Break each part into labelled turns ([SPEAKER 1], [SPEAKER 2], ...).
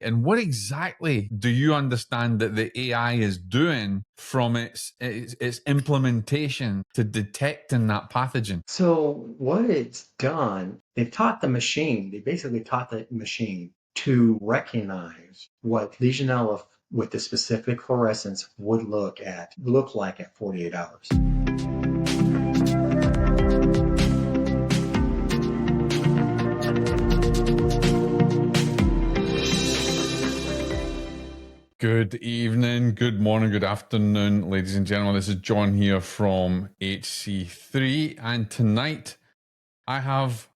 [SPEAKER 1] And what exactly do you understand that the AI is doing from its implementation to detecting that pathogen?
[SPEAKER 2] So what it's done, they basically taught the machine to recognize what Legionella with the specific fluorescence would look like at 48 hours.
[SPEAKER 1] Good evening, good morning, good afternoon, ladies and gentlemen. This is John here from HC3, and tonight I have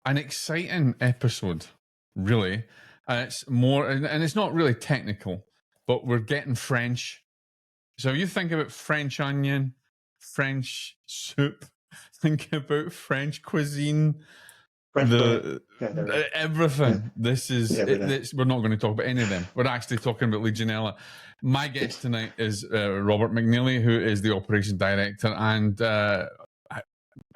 [SPEAKER 1] an exciting episode, really. It's more, and it's not really technical, but we're getting French. So you think about French onion, French soup, think about French cuisine,
[SPEAKER 2] French bread,
[SPEAKER 1] everything. This is
[SPEAKER 2] everything.
[SPEAKER 1] we're not going to talk about any of them. We're actually talking about Legionella. My guest tonight is Robert McNeely, who is the operations director and I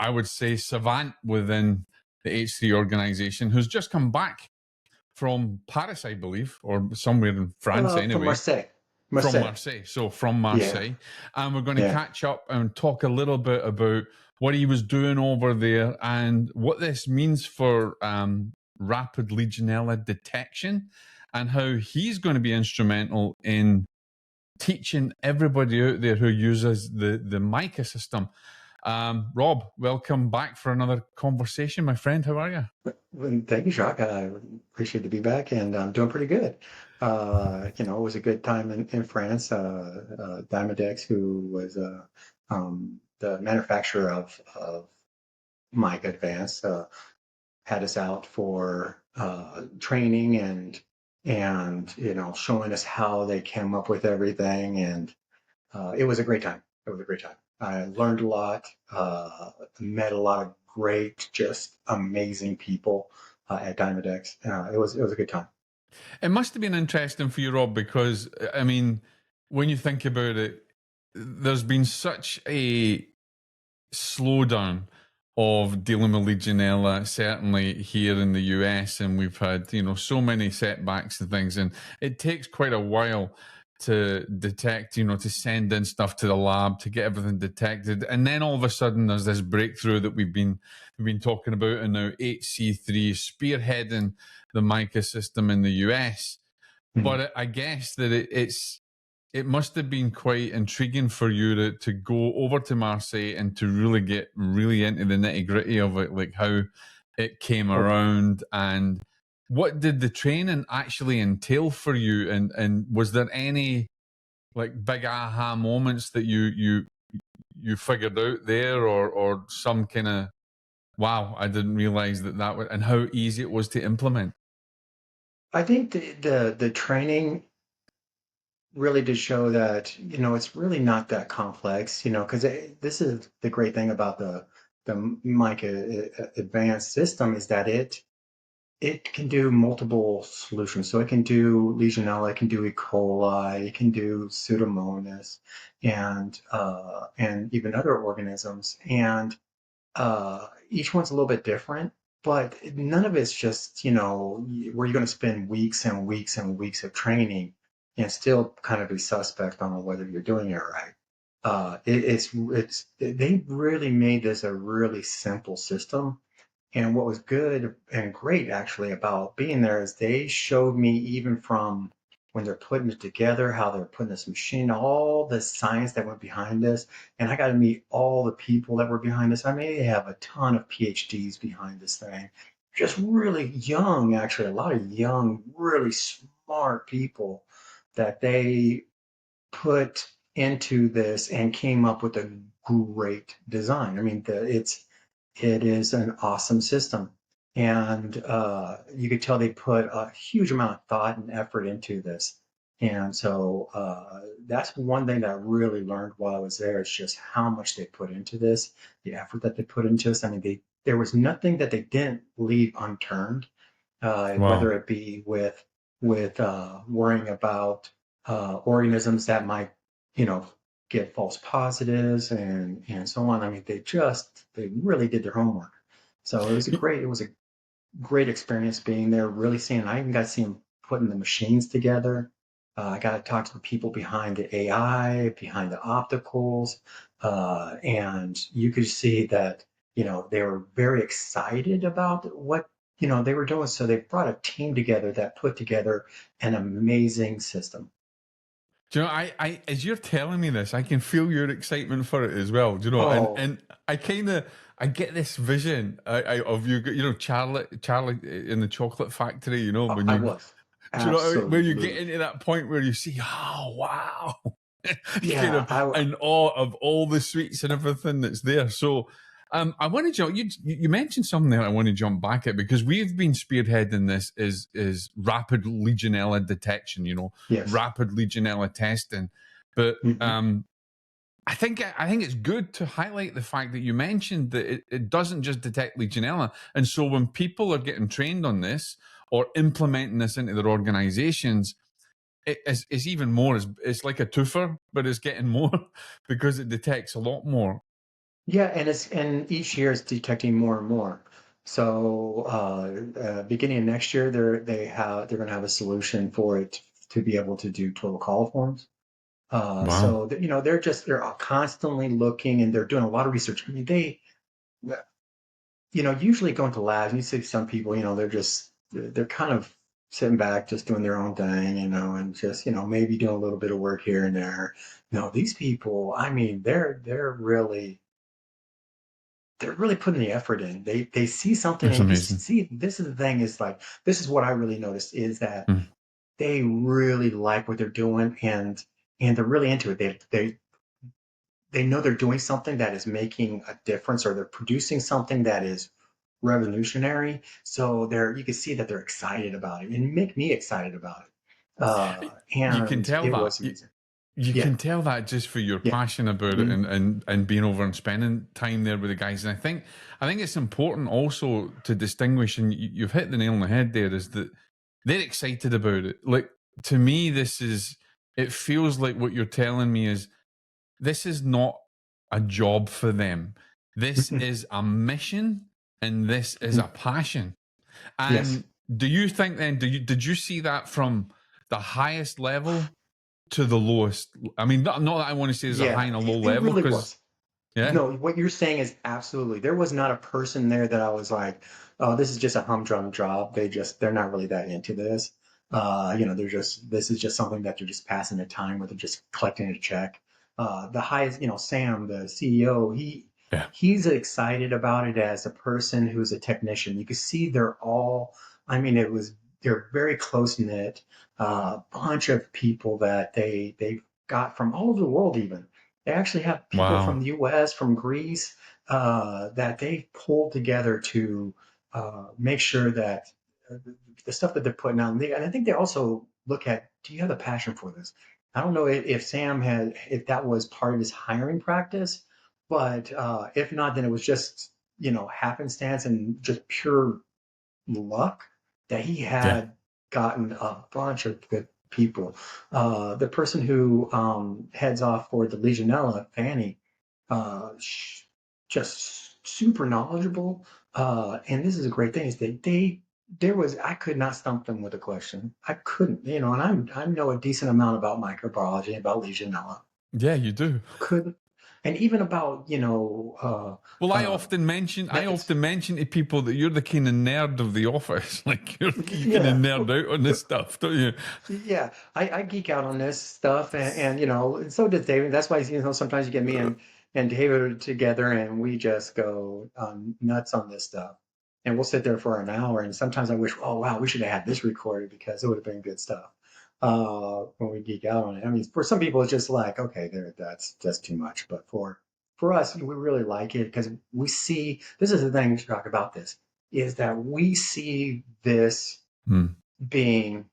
[SPEAKER 1] would say savant within the H3 organization, who's just come back from Paris, I believe, or somewhere in France
[SPEAKER 2] From
[SPEAKER 1] anyway.
[SPEAKER 2] Marseille.
[SPEAKER 1] From Marseille. So from Marseille.
[SPEAKER 2] Yeah.
[SPEAKER 1] And we're going to catch up and talk a little bit about what he was doing over there and what this means for rapid Legionella detection and how he's going to be instrumental in teaching everybody out there who uses the MICA system. Rob, welcome back for another conversation, my friend. How are you?
[SPEAKER 2] Thank you, Jacques. I appreciate to be back, and I'm doing pretty good. It was a good time in France. Dymadex, who was the manufacturer of MICA Advanced, had us out for training and showing us how they came up with everything, and it was a great time. It was a great time. I learned a lot, met a lot of great, just amazing people at Dymadex. It was a good time.
[SPEAKER 1] It must have been interesting for you, Rob, because I mean, when you think about it, there's been such a slowdown of dealing with Legionella, certainly here in the US, and we've had so many setbacks and things, and it takes quite a while to detect, to send in stuff to the lab to get everything detected, and then all of a sudden there's this breakthrough that we've been talking about, and now HC3 spearheading the MICA system in the US. But I guess that it must have been quite intriguing for you to go over to Marseille and to really get into the nitty gritty of it, like how it came around and what did the training actually entail for you, and was there any like big aha moments that you figured out there, or some kind of wow, I didn't realize that was, and how easy it was to implement?
[SPEAKER 2] I think the training really did show that it's really not that complex, because this is the great thing about the MICA Advanced system is that it can do multiple solutions. So it can do Legionella, it can do E. coli, it can do Pseudomonas, and even other organisms. And each one's a little bit different, but none of it's just where you're going to spend weeks and weeks and weeks of training and still kind of be suspect on whether you're doing it right. They really made this a really simple system. And what was good and great actually about being there is they showed me even from when they're putting it together, how they're putting this machine, all the science that went behind this. And I got to meet all the people that were behind this. I mean, they have a ton of PhDs behind this thing. Just really young, actually, a lot of young, really smart people that they put into this and came up with a great design. I mean, it is an awesome system. And you could tell they put a huge amount of thought and effort into this. And so that's one thing that I really learned while I was there is just how much they put into this, the effort that they put into this. I mean, there was nothing that they didn't leave unturned, whether it be with worrying about organisms that might, get false positives and so on. I mean, they really did their homework. So it was a great experience being there, really seeing, I even got to see them putting the machines together. I got to talk to the people behind the AI, behind the opticals, and you could see that, they were very excited about what, they were doing. So they brought a team together that put together an amazing system.
[SPEAKER 1] Do you know, as you're telling me this, I can feel your excitement for it as well. Do you know? And
[SPEAKER 2] Oh,
[SPEAKER 1] and I get this vision of you, Charlie in the chocolate factory. You know, when
[SPEAKER 2] I
[SPEAKER 1] you,
[SPEAKER 2] was.
[SPEAKER 1] do you know, where you get
[SPEAKER 2] Absolutely.
[SPEAKER 1] into that point where you see, oh wow, kind
[SPEAKER 2] Yeah,
[SPEAKER 1] of in awe of all the sweets and everything that's there. So, I want to jump. You mentioned something there. I want to jump back at because we've been spearheading this is rapid Legionella detection. You know,
[SPEAKER 2] yes.
[SPEAKER 1] rapid Legionella testing, but
[SPEAKER 2] Hmm.
[SPEAKER 1] I think it's good to highlight the fact that you mentioned that it doesn't just detect Legionella, and so when people are getting trained on this or implementing this into their organizations, it's even more. It's like a twofer, but it's getting more because it detects a lot more.
[SPEAKER 2] Yeah, and each year it's detecting more and more. So beginning of next year, they're going to have a solution for it to be able to do total coliforms.
[SPEAKER 1] Wow.
[SPEAKER 2] So they're constantly looking and they're doing a lot of research. I mean, usually going to labs, you see some people, they're kind of sitting back, just doing their own thing, and just, maybe doing a little bit of work here and there. No, these people, I mean, they're really putting the effort in. They see something, and
[SPEAKER 1] That's
[SPEAKER 2] you can
[SPEAKER 1] amazing.
[SPEAKER 2] see this is the thing is like this is what I really noticed is that
[SPEAKER 1] Mm.
[SPEAKER 2] they really like what they're doing, and they're really into it. They know they're doing something that is making a difference, or they're producing something that is revolutionary. So you can see that they're excited about it, and make me excited about it.
[SPEAKER 1] You can
[SPEAKER 2] And
[SPEAKER 1] tell
[SPEAKER 2] it
[SPEAKER 1] that.
[SPEAKER 2] was amazing.
[SPEAKER 1] You
[SPEAKER 2] Yeah,
[SPEAKER 1] can tell that just for your
[SPEAKER 2] yeah.
[SPEAKER 1] passion about it
[SPEAKER 2] Mhm.
[SPEAKER 1] and being over and spending time there with the guys. And I think it's important also to distinguish, and you've hit the nail on the head there, is that they're excited about it. Like to me, it feels like what you're telling me is this is not a job for them. This is a mission and this is a passion.
[SPEAKER 2] Yes.
[SPEAKER 1] And do you think then, did you see that from the highest level to the lowest? I mean, not that I want to say there's a high
[SPEAKER 2] Yeah,
[SPEAKER 1] and a low
[SPEAKER 2] it
[SPEAKER 1] level
[SPEAKER 2] really
[SPEAKER 1] because,
[SPEAKER 2] was.
[SPEAKER 1] yeah,
[SPEAKER 2] No, what you're saying is absolutely. There was not a person there that I was like, oh, this is just a humdrum job. They're not really that into this. This is just something that they're just passing the time with, they're just collecting a check. The highest, Sam, the CEO,
[SPEAKER 1] yeah,
[SPEAKER 2] he's excited about it as a person who's a technician. You can see I mean, they're very close knit, bunch of people that they got from all over the world even. They actually have people from
[SPEAKER 1] wow,
[SPEAKER 2] the US, from Greece, that they pulled together to make sure that uh, the stuff that they're putting out, and I think they also look at, do you have a passion for this? I don't know if Sam if that was part of his hiring practice, but if not, then it was just, happenstance and just pure luck that he
[SPEAKER 1] yeah,
[SPEAKER 2] had gotten a bunch of good people. The person who heads off for the Legionella, Fanny, just super knowledgeable. And this is a great thing is that I could not stump them with a question. I couldn't, and I know a decent amount about microbiology, about Legionella.
[SPEAKER 1] yeah, you do.
[SPEAKER 2] Couldn't, and even about
[SPEAKER 1] Well,
[SPEAKER 2] uh,
[SPEAKER 1] I
[SPEAKER 2] methods.
[SPEAKER 1] often mention to people that you're the kind of nerd of the office. Like you kind of
[SPEAKER 2] Yeah.
[SPEAKER 1] nerd out on this stuff, don't you?
[SPEAKER 2] Yeah, I geek out on this stuff, and and so does David. That's why sometimes you get me and David together, and we just go nuts on this stuff, and we'll sit there for an hour. And sometimes I wish, oh wow, we should have had this recorded because it would have been good stuff when we geek out on it. I mean, for some people, it's just like, okay, that's too much, but for us, we really like it because we see this is the thing to talk about this is that we see this
[SPEAKER 1] Hmm.
[SPEAKER 2] being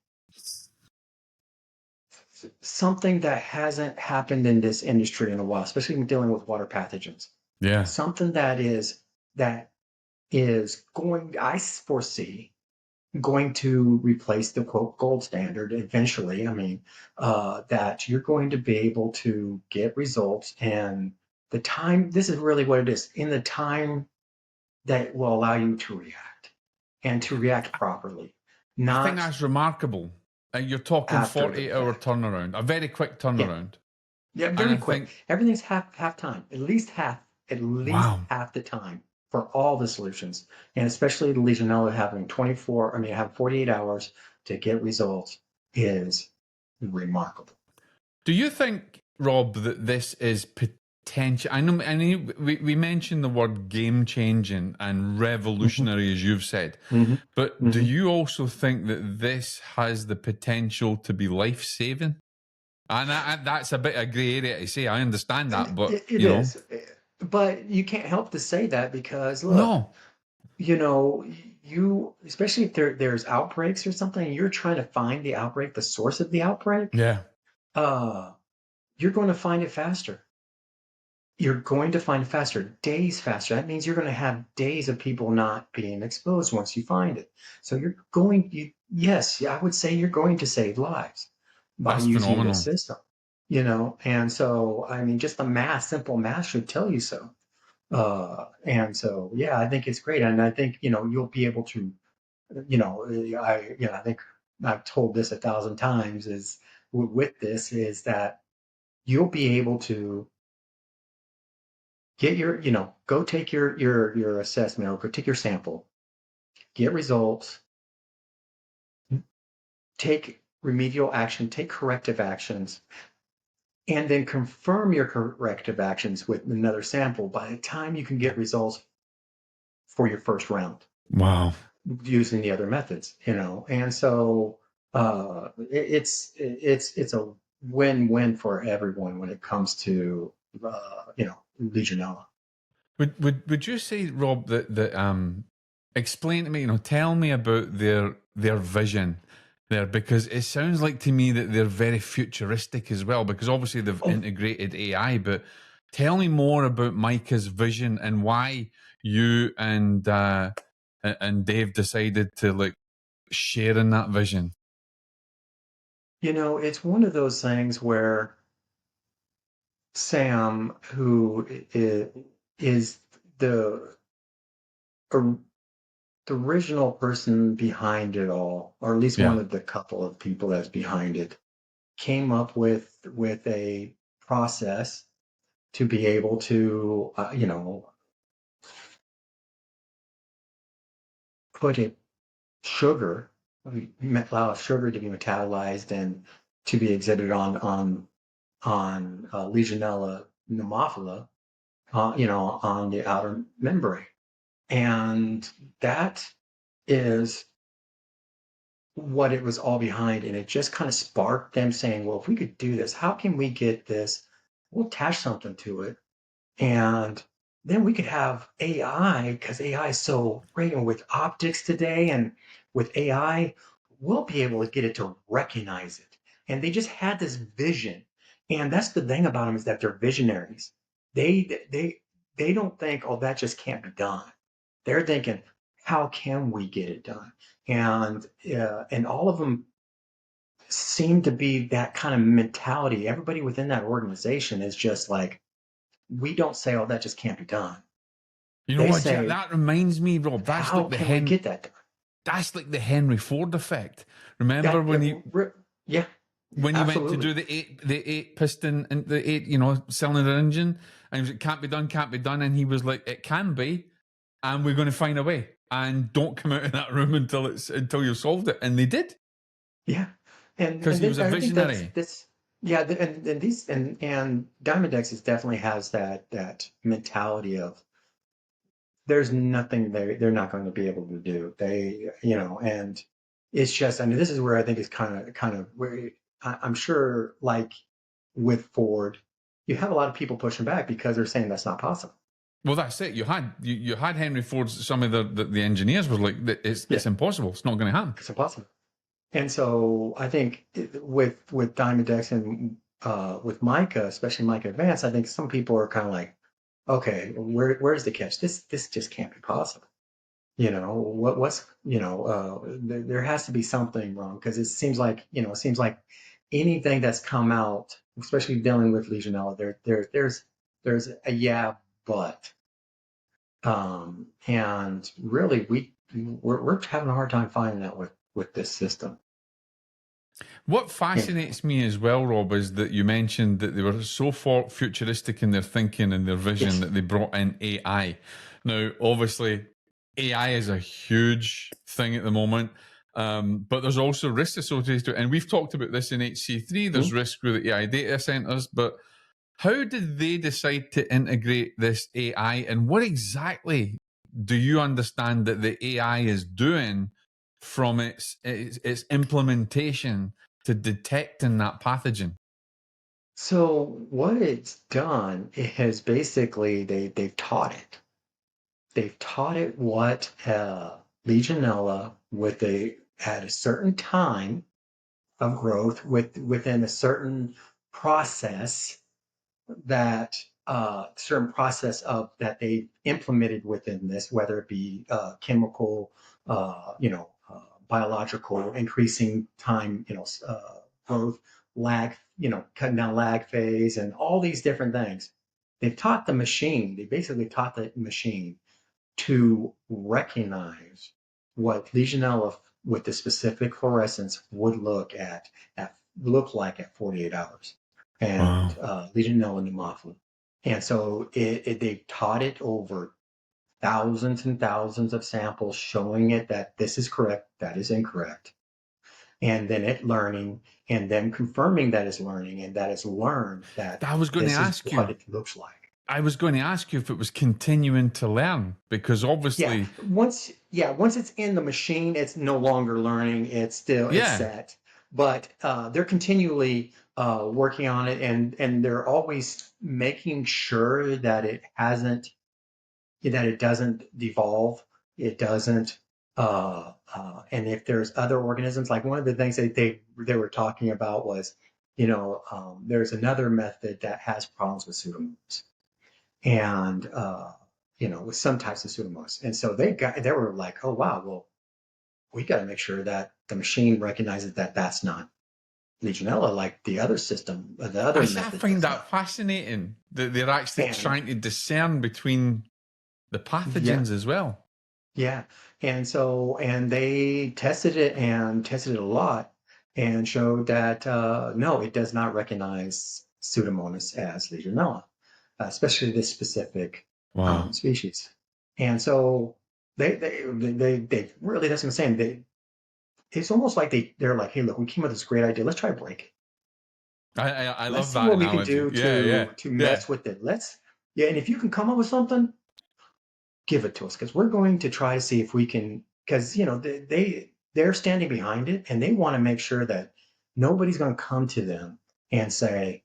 [SPEAKER 2] something that hasn't happened in this industry in a while, especially when dealing with water pathogens.
[SPEAKER 1] Yeah,
[SPEAKER 2] Something that is going, I foresee, going to replace the quote gold standard eventually. I mean, that you're going to be able to get results and the time. This is really what it is in the time that will allow you to react and to react properly,
[SPEAKER 1] I think
[SPEAKER 2] not
[SPEAKER 1] that's remarkable. And you're talking
[SPEAKER 2] after the
[SPEAKER 1] 48-hour
[SPEAKER 2] fact.
[SPEAKER 1] turnaround, a very quick
[SPEAKER 2] Yeah,
[SPEAKER 1] turnaround.
[SPEAKER 2] yeah,
[SPEAKER 1] And
[SPEAKER 2] very
[SPEAKER 1] I
[SPEAKER 2] quick.
[SPEAKER 1] think,
[SPEAKER 2] Everything's half time, at least
[SPEAKER 1] wow,
[SPEAKER 2] half the time for all the solutions, and especially the Legionella having 24. I mean, have 48 hours to get results is remarkable.
[SPEAKER 1] do you think, Rob, that this is potential? I know we mentioned the word game changing and
[SPEAKER 2] Hmm.
[SPEAKER 1] revolutionary, as you've said,
[SPEAKER 2] Hmm.
[SPEAKER 1] but do
[SPEAKER 2] Hmm.
[SPEAKER 1] you also think that this has the potential to be life saving? And that's a bit of grey area to say. I understand that, but
[SPEAKER 2] It is, but you can't help to say that because look,
[SPEAKER 1] no,
[SPEAKER 2] you know, you especially if there's outbreaks or something, you're trying to find the outbreak, the source of the outbreak.
[SPEAKER 1] yeah,
[SPEAKER 2] Uh, you're going to find it faster. You're going to find it faster, days faster. That means you're going to have days of people not being exposed once you find it. So yes, I would say you're going to save lives by
[SPEAKER 1] that's
[SPEAKER 2] using this
[SPEAKER 1] phenomenal.
[SPEAKER 2] system, and so, I mean, just the math, simple math should tell you so. And so, yeah, I think it's great. And I think, you'll be able to, I think I've told this 1,000 times is with this is that you'll be able to get go take your assessment or go take your sample, get results, take remedial action, take corrective actions, and then confirm your corrective actions with another sample by the time you can get results for your first round
[SPEAKER 1] Wow.
[SPEAKER 2] using the other methods, and so it's a win-win for everyone when it comes to Legionella.
[SPEAKER 1] Would you say, Rob, that explain to me, tell me about their vision there, because it sounds like to me that they're very futuristic as well, because obviously they've
[SPEAKER 2] Oh,
[SPEAKER 1] integrated AI, but tell me more about MICA's vision and why you and Dave decided to like share in that vision.
[SPEAKER 2] it's one of those things where Sam, who is the or- the original person behind it all, or at least one
[SPEAKER 1] Yeah.
[SPEAKER 2] of the couple of people that's behind it, came up with a process to be able to, put a sugar, allow sugar to be metabolized and to be exhibited on Legionella pneumophila, on the outer membrane. And that is what it was all behind. And it just kind of sparked them saying, well, if we could do this, how can we get this? We'll attach something to it. And then we could have AI, because AI is so great. And with optics today and with AI, we'll be able to get it to recognize it. And they just had this vision. And that's the thing about them is that they're visionaries. They don't think, oh, that just can't be done. They're thinking, how can we get it done? And all of them seem to be that kind of mentality. Everybody within that organization is just like, we don't say, oh, that just can't be done.
[SPEAKER 1] You know
[SPEAKER 2] They
[SPEAKER 1] what? Yeah,
[SPEAKER 2] say,
[SPEAKER 1] that reminds me, Rob.
[SPEAKER 2] how can we get that done?
[SPEAKER 1] That's like the Henry Ford effect. Remember
[SPEAKER 2] That,
[SPEAKER 1] when he
[SPEAKER 2] yeah,
[SPEAKER 1] when he went to
[SPEAKER 2] absolutely.
[SPEAKER 1] do the eight piston and the eight cylinder engine, and he was like, can't be done, and he was like, it can be, and we're going to find a way, and don't come out of that room until you've solved it, and they did
[SPEAKER 2] Yeah. And
[SPEAKER 1] because
[SPEAKER 2] and
[SPEAKER 1] he was
[SPEAKER 2] then
[SPEAKER 1] a
[SPEAKER 2] I think
[SPEAKER 1] visionary.
[SPEAKER 2] that's yeah, and these and Dymadex is definitely has that mentality of there's nothing they're not going to be able to do. And it's just, I mean, this is where I think it's kind of where I'm sure, like with Ford, you have a lot of people pushing back because they're saying that's not possible.
[SPEAKER 1] Well, that's it. You had Henry Ford. Some of the engineers were like,
[SPEAKER 2] Yeah,
[SPEAKER 1] it's impossible. It's not going to happen.
[SPEAKER 2] it's impossible. And so I think with Diamondex and with MICA, especially MICA Advanced, I think some people are kind of like, okay, where's the catch? This just can't be possible. There has to be something wrong because it seems like anything that's come out, especially dealing with Legionella, there's a yeah, but and really we're having a hard time finding that with this system.
[SPEAKER 1] What
[SPEAKER 2] Yeah.
[SPEAKER 1] fascinates me as well, Rob, is that you mentioned that they were so futuristic in their thinking and their vision
[SPEAKER 2] Yes.
[SPEAKER 1] that they brought in AI. Now, obviously, AI is a huge thing at the moment, but there's also risks associated to it. And we've talked about this in HC3. There's
[SPEAKER 2] Mhm.
[SPEAKER 1] risk with the AI data centers, but how did they decide to integrate this AI, and what exactly do you understand that the AI is doing from its implementation to detecting that pathogen?
[SPEAKER 2] So what it's done is basically they've taught it. They've taught it what Legionella at a certain time of growth within a that certain process of that they implemented within this, whether it be chemical, biological, increasing time, growth, lag, cutting down lag phase, and all these different things. They've taught the machine. They basically taught the machine to recognize what Legionella with the specific fluorescence would look like at 48 hours, and
[SPEAKER 1] Wow.
[SPEAKER 2] Legionella pneumophila. And so they've taught it over thousands and thousands of samples, showing it that this is correct, that is incorrect, and then it learning, and then confirming that it's learning, and that it's learned that
[SPEAKER 1] I was going to
[SPEAKER 2] this is
[SPEAKER 1] ask
[SPEAKER 2] what
[SPEAKER 1] you.
[SPEAKER 2] it looks like.
[SPEAKER 1] I was going to ask you if it was continuing to learn, because
[SPEAKER 2] Yeah,
[SPEAKER 1] obviously,
[SPEAKER 2] once it's in the machine, it's no longer learning. It's
[SPEAKER 1] yeah,
[SPEAKER 2] set. But they're continually working on it, and they're always making sure that it doesn't devolve. It doesn't. And if there's other organisms, like one of the things that they were talking about was, there's another method that has problems with Pseudomonas, and with some types of Pseudomonas. And so they were like, oh wow, well, we got to make sure that the machine recognizes that that's not Legionella, like the other system, the other
[SPEAKER 1] I
[SPEAKER 2] method
[SPEAKER 1] find
[SPEAKER 2] does
[SPEAKER 1] that
[SPEAKER 2] not.
[SPEAKER 1] fascinating that they're actually
[SPEAKER 2] And
[SPEAKER 1] trying to discern between the
[SPEAKER 2] yeah,
[SPEAKER 1] pathogens as well.
[SPEAKER 2] yeah. And they tested it a lot and showed that no, it does not recognize Pseudomonas as Legionella, especially this specific
[SPEAKER 1] Wow.
[SPEAKER 2] species. And so they really, that's what I'm saying. It's almost like they're like, hey, look, we came up with this great idea. Let's try to break it.
[SPEAKER 1] I
[SPEAKER 2] Let's
[SPEAKER 1] love
[SPEAKER 2] see
[SPEAKER 1] that
[SPEAKER 2] what we can
[SPEAKER 1] analogy.
[SPEAKER 2] do
[SPEAKER 1] Yeah, yeah,
[SPEAKER 2] to
[SPEAKER 1] yeah.
[SPEAKER 2] mess with it. Yeah, and if you can come up with something, give it to us, because we're going to try to see if we can, because they're standing behind it, and they want to make sure that nobody's going to come to them and say,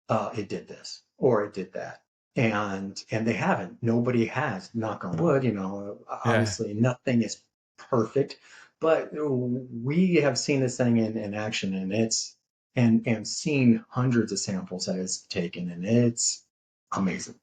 [SPEAKER 2] it did this or it did that. And they haven't. Nobody has, knock on wood,
[SPEAKER 1] Yeah.
[SPEAKER 2] obviously nothing is perfect, but we have seen this thing in action, and seen hundreds of samples that it's taken, and it's amazing.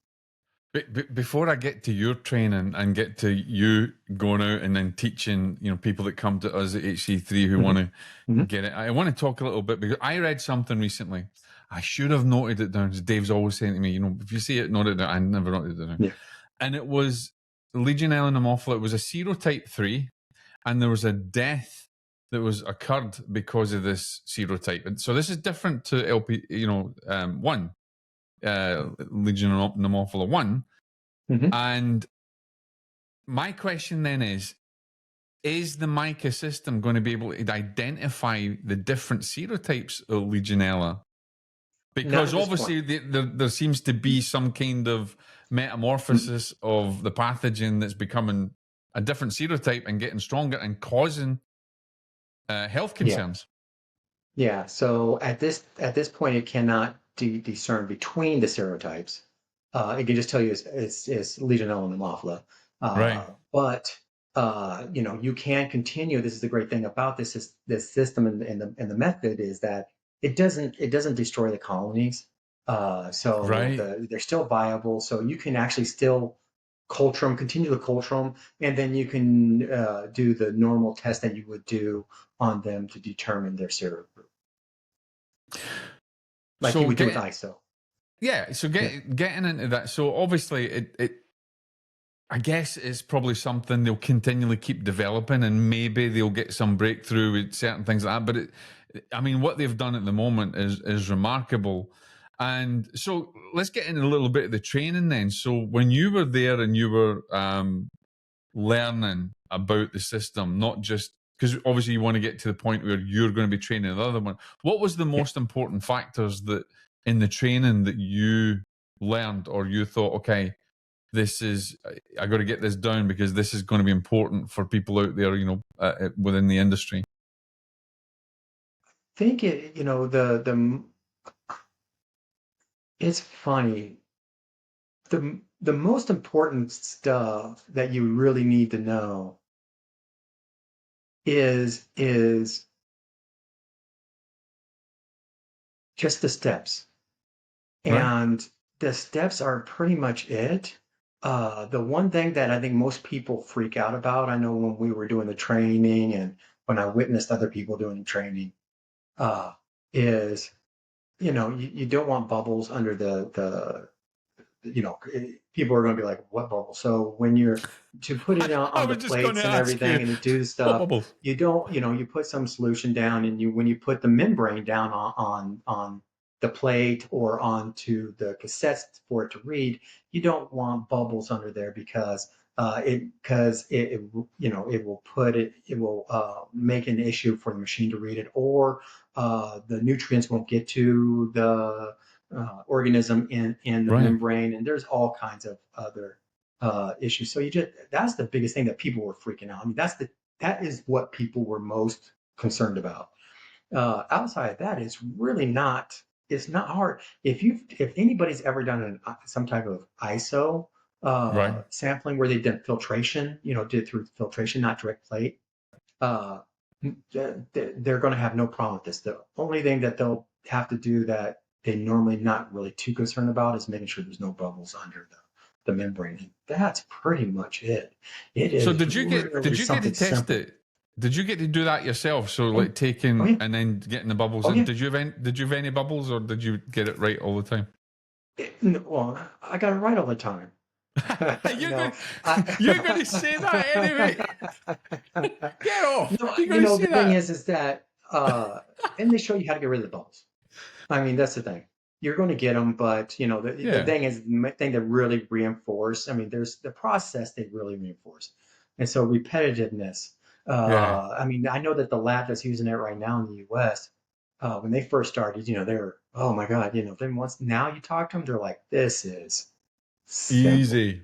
[SPEAKER 1] Before I get to your training and get to you going out and then teaching, people that come to us at HC3 who want
[SPEAKER 2] Hmm.
[SPEAKER 1] to
[SPEAKER 2] Hmm.
[SPEAKER 1] get it, I want to talk a little bit because I read something recently. I should have noted it down. As Dave's always saying to me, if you see it, note it down. I never noted it down.
[SPEAKER 2] Yeah.
[SPEAKER 1] And it was Legionella pneumophila. It was a serotype 3, and there was a death that was occurred because of this serotype. And so this is different to LP, 1, Legionella pneumophila 1.
[SPEAKER 2] Hmm.
[SPEAKER 1] And my question then is the MICA system going to be able to identify the different serotypes of Legionella?
[SPEAKER 2] Not
[SPEAKER 1] Because
[SPEAKER 2] at this point.
[SPEAKER 1] obviously there seems to be some kind of metamorphosis of the pathogen that's becoming a different serotype and getting stronger and causing health
[SPEAKER 2] Yeah.
[SPEAKER 1] concerns.
[SPEAKER 2] Yeah, so at this point, it cannot discern between the serotypes. It can just tell you it's Legionella pneumophila.
[SPEAKER 1] Right.
[SPEAKER 2] But you can continue. This is the great thing about this system, and the method is that it doesn't destroy the colonies. So
[SPEAKER 1] Right.
[SPEAKER 2] they're still viable. So you can actually still culture them, continue to culture them, and then you can do the normal test that you would do on them to determine their serogroup, like you
[SPEAKER 1] So
[SPEAKER 2] would do with ISO.
[SPEAKER 1] yeah, so
[SPEAKER 2] Yeah.
[SPEAKER 1] getting into that. So obviously I guess it's probably something they'll continually keep developing, and maybe they'll get some breakthrough with certain things like that. But I mean, what they've done at the moment is remarkable. And so let's get into a little bit of the training then. So when you were there and you were learning about the system, not just because obviously you want to get to the point where you're going to be training the other one. What was the most important factors that in the training that you learned, or you thought, okay, this is, I got to get this down because this is going to be important for people out there, within the industry?
[SPEAKER 2] Think it, it's funny. The most important stuff that you really need to know is just the steps.
[SPEAKER 1] Right.
[SPEAKER 2] And the steps are pretty much it. The one thing that I think most people freak out about, I know when we were doing the training and when I witnessed other people doing the training, uh, is, you don't want bubbles under people are going to be like, what bubble? So when you're to put it
[SPEAKER 1] I
[SPEAKER 2] on the
[SPEAKER 1] was just going
[SPEAKER 2] plates
[SPEAKER 1] to
[SPEAKER 2] and
[SPEAKER 1] ask you,
[SPEAKER 2] everything and to do the
[SPEAKER 1] what
[SPEAKER 2] stuff,
[SPEAKER 1] bubbles?
[SPEAKER 2] you don't, you put some solution down and when you put the membrane down on the plate or onto the cassettes for it to read, you don't want bubbles under there because it will make an issue for the machine to read it, or the nutrients won't get to the organism in the
[SPEAKER 1] Right.
[SPEAKER 2] membrane, and there's all kinds of other issues. So that's the biggest thing that people were freaking out. I mean, that is what people were most concerned about. Outside of that, it's not hard. If anybody's ever done some type of ISO
[SPEAKER 1] Right.
[SPEAKER 2] sampling where they've done filtration, did through filtration, not direct plate, uh, they're going to have no problem with this. The only thing that they'll have to do that they normally not really too concerned about is making sure there's no bubbles under the membrane. And that's pretty much it. It
[SPEAKER 1] So
[SPEAKER 2] is
[SPEAKER 1] did
[SPEAKER 2] really
[SPEAKER 1] you get to
[SPEAKER 2] something
[SPEAKER 1] test
[SPEAKER 2] simple.
[SPEAKER 1] it? Did you get to do that yourself? So
[SPEAKER 2] Oh,
[SPEAKER 1] like
[SPEAKER 2] oh
[SPEAKER 1] taking
[SPEAKER 2] yeah.
[SPEAKER 1] and then getting the bubbles
[SPEAKER 2] Oh
[SPEAKER 1] in.
[SPEAKER 2] yeah.
[SPEAKER 1] Did you have any bubbles, or did you get it right all the time?
[SPEAKER 2] Well, I got it right all the time.
[SPEAKER 1] you're going
[SPEAKER 2] No, I,
[SPEAKER 1] you're going to say that anyway. Get off.
[SPEAKER 2] no,
[SPEAKER 1] You're going to
[SPEAKER 2] the
[SPEAKER 1] say
[SPEAKER 2] thing
[SPEAKER 1] that.
[SPEAKER 2] is that, and they show you how to get rid of the bubbles. I mean, that's the thing. You're going to get them, but the
[SPEAKER 1] Yeah.
[SPEAKER 2] thing is, the thing that really reinforce. I mean, there's the process they really reinforce, and so repetitiveness.
[SPEAKER 1] Yeah.
[SPEAKER 2] I mean, I know that the lab that's using it right now in the U.S. When they first started, they were, oh my God, then once now you talk to them, they're like, this is simple.
[SPEAKER 1] Easy.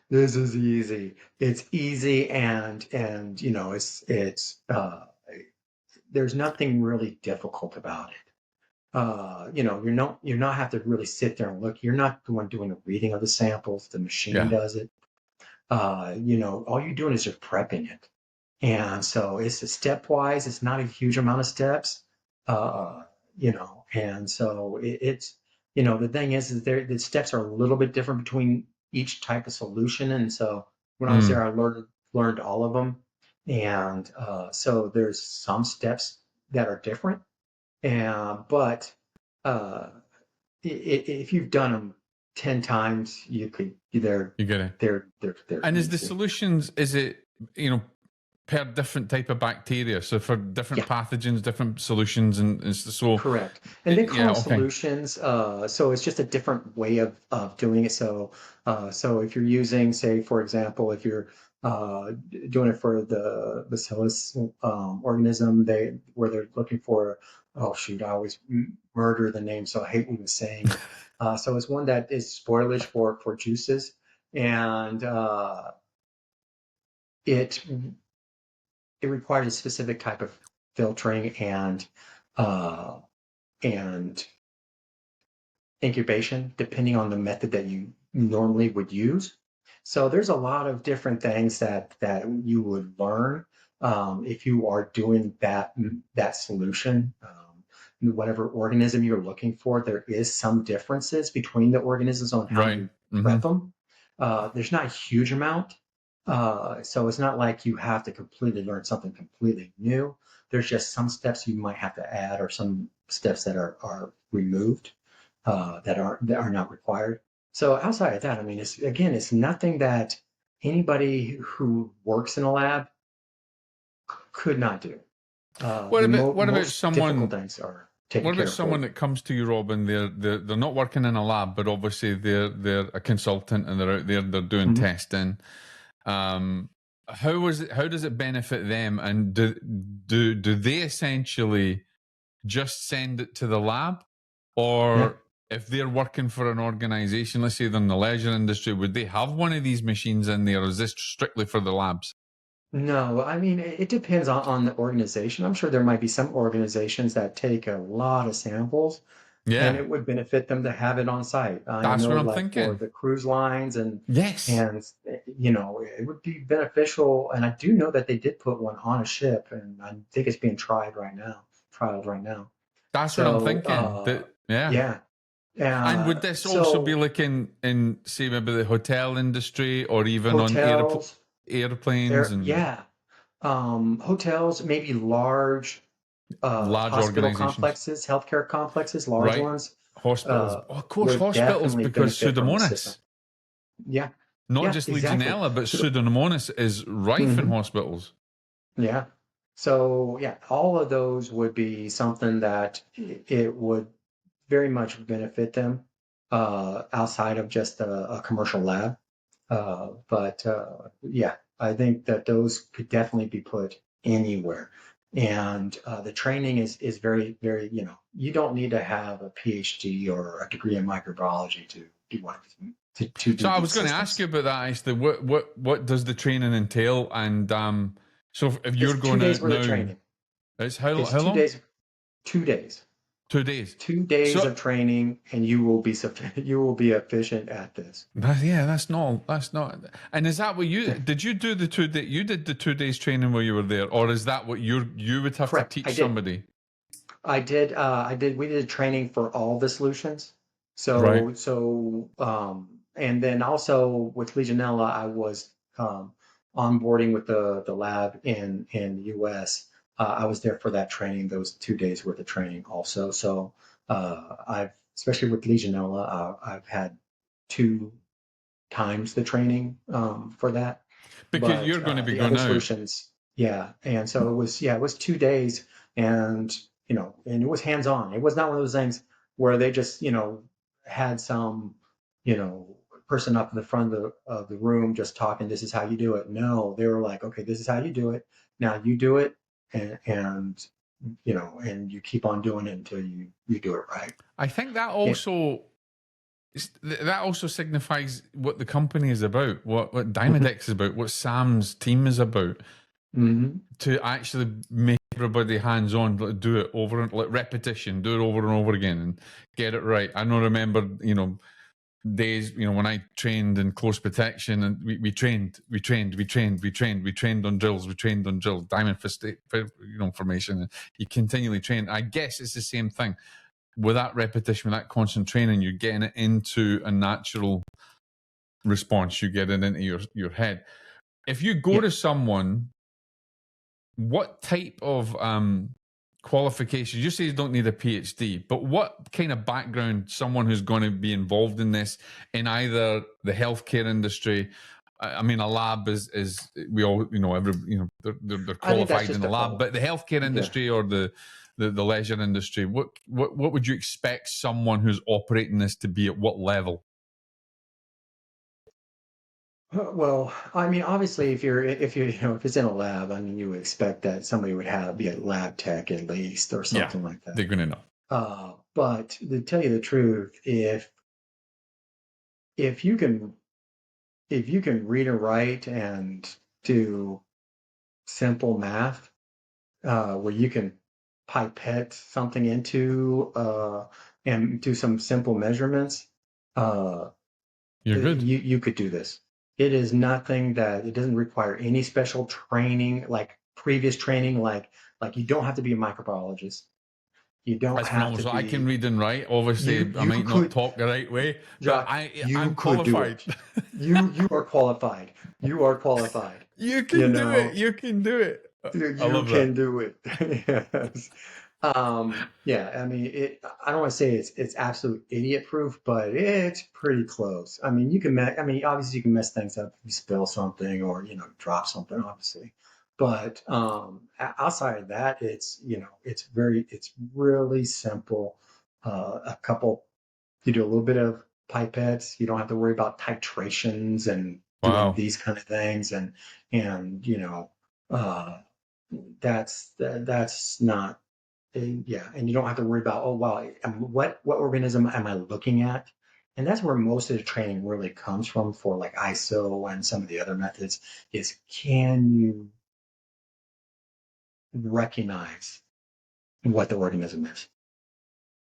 [SPEAKER 2] This is easy. It's easy, and there's nothing really difficult about it. You're not have to really sit there and look. You're not the one doing the reading of the samples. The machine
[SPEAKER 1] Yeah.
[SPEAKER 2] does it. All you're doing is just prepping it. And so it's a stepwise. It's not a huge amount of steps. And so the thing is the steps are a little bit different between each type of solution. And so when I was there,
[SPEAKER 1] Mm.
[SPEAKER 2] I learned all of them. And so there's some steps that are different. But uh, if you've done them 10 times, you could,
[SPEAKER 1] You get it.
[SPEAKER 2] they're
[SPEAKER 1] And is the
[SPEAKER 2] easy.
[SPEAKER 1] solutions, is it, per different type of bacteria? So for different
[SPEAKER 2] Yeah,
[SPEAKER 1] pathogens, different solutions, and so,
[SPEAKER 2] correct. And they call
[SPEAKER 1] yeah,
[SPEAKER 2] them
[SPEAKER 1] okay.
[SPEAKER 2] solutions. So it's just a different way of doing it. So if you're using, say, for example, if you're doing it for the bacillus organism, where they're looking for, oh shoot, I always murder the name, so I hate even saying it. So it's one that is spoilage for juices, and it it requires a specific type of filtering uh, and incubation, depending on the method that you normally would use. So there's a lot of different things that you would learn if you are doing that solution. Whatever organism you're looking for, there is some differences between the organisms on how
[SPEAKER 1] Right.
[SPEAKER 2] you
[SPEAKER 1] Mm-hmm.
[SPEAKER 2] prep them. There's not a huge amount, so it's not like you have to completely learn something completely new. There's just some steps you might have to add, or some steps that are removed that are not required. So outside of that, I mean, it's nothing that anybody who works in a lab could not do.
[SPEAKER 1] What
[SPEAKER 2] The
[SPEAKER 1] about what about
[SPEAKER 2] most difficult
[SPEAKER 1] someone?
[SPEAKER 2] things are taken
[SPEAKER 1] What about
[SPEAKER 2] care of for
[SPEAKER 1] someone
[SPEAKER 2] you.
[SPEAKER 1] that comes to you, Rob, and they're not working in a lab, but obviously they're a consultant and they're out there, they're doing
[SPEAKER 2] Mhm.
[SPEAKER 1] testing. How does it benefit them, and do they essentially just send it to the lab,
[SPEAKER 2] Yeah.
[SPEAKER 1] or if they're working for an organization, let's say they're in the leisure industry, would they have one of these machines in there, or is this strictly for the labs?
[SPEAKER 2] No, I mean, it depends on the organization. I'm sure there might be some organizations that take a lot of samples, and
[SPEAKER 1] Yeah,
[SPEAKER 2] it would benefit them to have it on site. I
[SPEAKER 1] that's
[SPEAKER 2] know,
[SPEAKER 1] what I'm
[SPEAKER 2] like for
[SPEAKER 1] thinking.
[SPEAKER 2] the cruise lines
[SPEAKER 1] Yes,
[SPEAKER 2] and it would be beneficial. And I do know that they did put one on a ship, and I think it's being trialed right now.
[SPEAKER 1] that's what I'm
[SPEAKER 2] So,
[SPEAKER 1] thinking. That yeah.
[SPEAKER 2] yeah.
[SPEAKER 1] And would this also be
[SPEAKER 2] So
[SPEAKER 1] like in say maybe the hotel industry or even on
[SPEAKER 2] hotels,
[SPEAKER 1] airplanes and
[SPEAKER 2] yeah, hotels, maybe large
[SPEAKER 1] large
[SPEAKER 2] hospital
[SPEAKER 1] organizations,
[SPEAKER 2] complexes, healthcare complexes, large
[SPEAKER 1] right?
[SPEAKER 2] ones,
[SPEAKER 1] Hospitals,
[SPEAKER 2] uh,
[SPEAKER 1] oh, of course,
[SPEAKER 2] would
[SPEAKER 1] hospitals
[SPEAKER 2] definitely
[SPEAKER 1] because
[SPEAKER 2] benefit from the system.
[SPEAKER 1] Pseudomonas,
[SPEAKER 2] Yeah,
[SPEAKER 1] not
[SPEAKER 2] yeah,
[SPEAKER 1] just
[SPEAKER 2] exactly.
[SPEAKER 1] Legionella, but
[SPEAKER 2] So,
[SPEAKER 1] Pseudomonas is rife in
[SPEAKER 2] mhm,
[SPEAKER 1] hospitals.
[SPEAKER 2] yeah. So, yeah, all of those would be something that it would very much benefit them outside of just a commercial lab. But yeah, I think that those could definitely be put anywhere. And the training is very, very, you don't need to have a PhD or a degree in microbiology to do one to
[SPEAKER 1] So
[SPEAKER 2] do
[SPEAKER 1] I was
[SPEAKER 2] these
[SPEAKER 1] going to ask you
[SPEAKER 2] systems.
[SPEAKER 1] about that actually. What does the training entail? And so if you're
[SPEAKER 2] It's two
[SPEAKER 1] going
[SPEAKER 2] days
[SPEAKER 1] out
[SPEAKER 2] worth of
[SPEAKER 1] now,
[SPEAKER 2] training.
[SPEAKER 1] it's
[SPEAKER 2] It's
[SPEAKER 1] how long?
[SPEAKER 2] 2 days,
[SPEAKER 1] 2 days.
[SPEAKER 2] 2 days
[SPEAKER 1] So
[SPEAKER 2] of training, and you will be you will be efficient at this.
[SPEAKER 1] yeah, that's not. And is that what you did? You do the 2 day? You did the 2 days training while you were there, or is that what you would have to
[SPEAKER 2] Correct.
[SPEAKER 1] teach somebody?
[SPEAKER 2] We did training for all the solutions.
[SPEAKER 1] Right.
[SPEAKER 2] And then also with Legionella, I was onboarding with the lab in the US. I was there for that training, those 2 days worth of training also. So especially with Legionella, I've had 2 times the training for that.
[SPEAKER 1] Because you're
[SPEAKER 2] But
[SPEAKER 1] going to be
[SPEAKER 2] the
[SPEAKER 1] going
[SPEAKER 2] other
[SPEAKER 1] out.
[SPEAKER 2] solutions, yeah. And so it was 2 days, and and it was hands on. It was not one of those things where they just had some you know person up in the front of the room just talking. This is how you do it. No, they were like, okay, this is how you do it. Now you do it, and you keep on doing it until you do it right.
[SPEAKER 1] I think
[SPEAKER 2] Yeah.
[SPEAKER 1] that also signifies what the company is about, what
[SPEAKER 2] Mhm.
[SPEAKER 1] Dymadex is about, what Sam's team is about.
[SPEAKER 2] Mhm.
[SPEAKER 1] To actually make everybody hands on, do it over and like repetition, do it over and over again, and get it right. I know, remember, days, when I trained in close protection, and we trained on drills, diamond formation, and you continually train. I guess it's the same thing with that repetition, with that constant training. You're getting it into a natural response. You get it into your head. If you go
[SPEAKER 2] Yeah.
[SPEAKER 1] to someone, what type of qualifications? You say you don't need a PhD, but what kind of background someone who's going to be involved in this in either the healthcare industry? I mean, a lab is we all they're
[SPEAKER 2] I think that's
[SPEAKER 1] qualified in
[SPEAKER 2] just
[SPEAKER 1] the
[SPEAKER 2] a
[SPEAKER 1] lab, but the healthcare
[SPEAKER 2] yeah.
[SPEAKER 1] industry or the leisure industry, what would you expect someone who's operating this to be at what level?
[SPEAKER 2] Well, I mean, obviously, if it's in a lab, I mean, you would expect that somebody would be a lab tech at least or
[SPEAKER 1] Yeah,
[SPEAKER 2] something like
[SPEAKER 1] they're
[SPEAKER 2] that.
[SPEAKER 1] going to know.
[SPEAKER 2] But to tell you the truth, if you can if you can read and write and do simple math, where you can pipette something into and do some simple measurements, uh,
[SPEAKER 1] You're good.
[SPEAKER 2] you could do this. It is nothing that it doesn't require any special training, like previous training, like you don't have to be a microbiologist. You don't
[SPEAKER 1] That's
[SPEAKER 2] have
[SPEAKER 1] phenomenal.
[SPEAKER 2] to
[SPEAKER 1] So I can
[SPEAKER 2] be
[SPEAKER 1] read and write. Obviously, I
[SPEAKER 2] you
[SPEAKER 1] might not
[SPEAKER 2] could,
[SPEAKER 1] talk the right way, but
[SPEAKER 2] Josh,
[SPEAKER 1] I'm
[SPEAKER 2] you could do
[SPEAKER 1] qualified.
[SPEAKER 2] it. You are qualified. You are qualified.
[SPEAKER 1] You
[SPEAKER 2] You
[SPEAKER 1] can do it.
[SPEAKER 2] know,
[SPEAKER 1] You can do it. I
[SPEAKER 2] you
[SPEAKER 1] love that.
[SPEAKER 2] can do it. Yes. Yeah, I mean, I don't want to say it's absolute idiot proof, but it's pretty close. I mean, I mean, obviously you can mess things up if you spill something or, drop something, obviously. But outside of that, it's really simple. A couple, you do a little bit of pipettes. You don't have to worry about titrations and doing
[SPEAKER 1] Wow.
[SPEAKER 2] these kind of things, and uh, that's not yeah, and you don't have to worry about, oh wow, what organism am I looking at? And that's where most of the training really comes from for like ISO and some of the other methods is can you recognize what the organism is?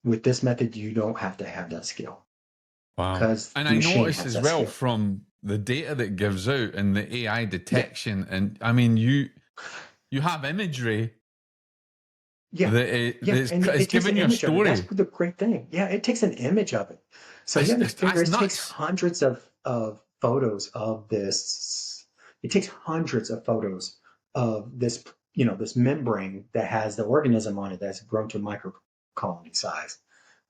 [SPEAKER 2] With this method, you don't have to have that skill
[SPEAKER 1] Wow.
[SPEAKER 2] because
[SPEAKER 1] And
[SPEAKER 2] the
[SPEAKER 1] I
[SPEAKER 2] machine
[SPEAKER 1] notice
[SPEAKER 2] has
[SPEAKER 1] as
[SPEAKER 2] that
[SPEAKER 1] well
[SPEAKER 2] skill.
[SPEAKER 1] from the data that gives out and the AI
[SPEAKER 2] Yeah,
[SPEAKER 1] detection, and I mean, you have imagery
[SPEAKER 2] yeah,
[SPEAKER 1] that
[SPEAKER 2] yeah. And
[SPEAKER 1] it's
[SPEAKER 2] it takes an
[SPEAKER 1] giving your
[SPEAKER 2] image of it. That's
[SPEAKER 1] story.
[SPEAKER 2] the great thing. Yeah, it takes an image of it. So you have to figure
[SPEAKER 1] That's
[SPEAKER 2] it takes
[SPEAKER 1] nuts.
[SPEAKER 2] hundreds of photos of this. It takes hundreds of photos of this, this membrane that has the organism on it that's grown to microcolony size.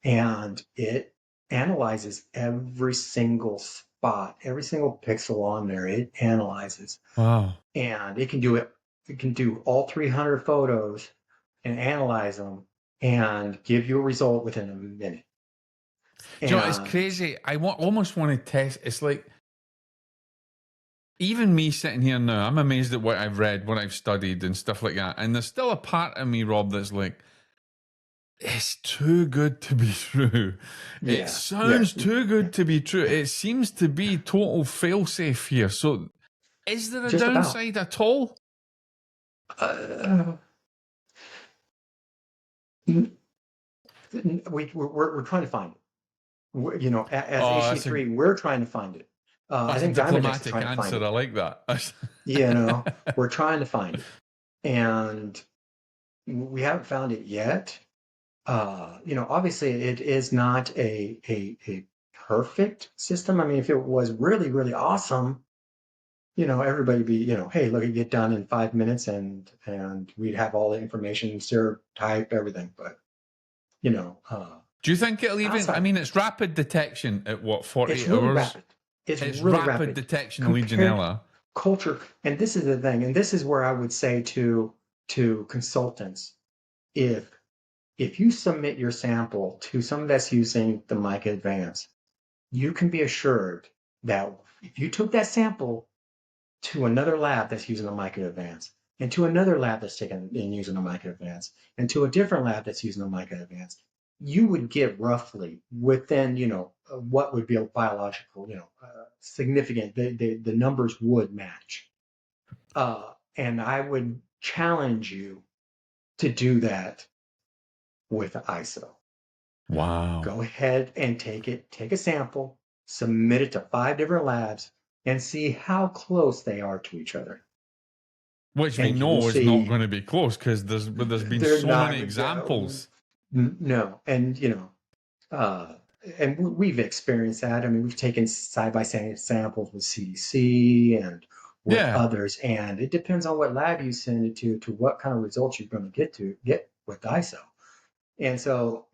[SPEAKER 2] And it analyzes every single spot, every single pixel on there. It analyzes.
[SPEAKER 1] Wow.
[SPEAKER 2] And it can do it. It can do all 300 photos and analyze them and give you a result within a minute.
[SPEAKER 1] Do you know, it's
[SPEAKER 2] And
[SPEAKER 1] crazy. Almost want to test. It's like, even me sitting here now, I'm amazed at what I've read, what I've studied, and stuff like that. And there's still a part of me, Rob, that's like, it's too good to be true. It
[SPEAKER 2] yeah, yeah,
[SPEAKER 1] sounds too good to be true. It seems to be total failsafe here. So, is there a
[SPEAKER 2] just about.
[SPEAKER 1] downside at all?
[SPEAKER 2] Uh, we're trying to find it. As
[SPEAKER 1] Oh, that's
[SPEAKER 2] HC3, we're trying to find it. I
[SPEAKER 1] a
[SPEAKER 2] think Dymadex is
[SPEAKER 1] diplomatic
[SPEAKER 2] trying to find
[SPEAKER 1] answer.
[SPEAKER 2] it.
[SPEAKER 1] I like that.
[SPEAKER 2] You know, we're trying to find it, and we haven't found it yet. Obviously, it is not a perfect system. I mean, if it was really, really awesome, everybody be, hey, look, it get done in 5 minutes and we'd have all the information, serotype, everything. But, you know, uh,
[SPEAKER 1] Do you think it'll even? I
[SPEAKER 2] outside,
[SPEAKER 1] mean, it's rapid detection at what,
[SPEAKER 2] it's
[SPEAKER 1] 48
[SPEAKER 2] really
[SPEAKER 1] hours?
[SPEAKER 2] rapid. It's
[SPEAKER 1] It's
[SPEAKER 2] really
[SPEAKER 1] rapid
[SPEAKER 2] rapid
[SPEAKER 1] detection of
[SPEAKER 2] compared
[SPEAKER 1] Legionella.
[SPEAKER 2] culture. And this is the thing. And this is where I would say to consultants, if if you submit your sample to someone that's using the MICA Advanced, you can be assured that if you took that sample to another lab that's using a MICA Advance, and to another lab that's taking and using a MICA Advance, and to a different lab that's using a MICA Advance, you would get roughly within, what would be a biological, significant. The numbers would match. And I would challenge you to do that with ISO.
[SPEAKER 1] Wow.
[SPEAKER 2] Go ahead and take a sample, submit it to 5 different labs, and see how close they are to each other.
[SPEAKER 1] Which we
[SPEAKER 2] And you will
[SPEAKER 1] know is not
[SPEAKER 2] see
[SPEAKER 1] going to be close because there's been
[SPEAKER 2] they're
[SPEAKER 1] so
[SPEAKER 2] not
[SPEAKER 1] many examples.
[SPEAKER 2] no. And uh, and we've experienced that. I mean, we've taken side by side samples with CDC and with
[SPEAKER 1] Yeah.
[SPEAKER 2] others, and it depends on what lab you send it to what kind of results you're going to get with ISO. And so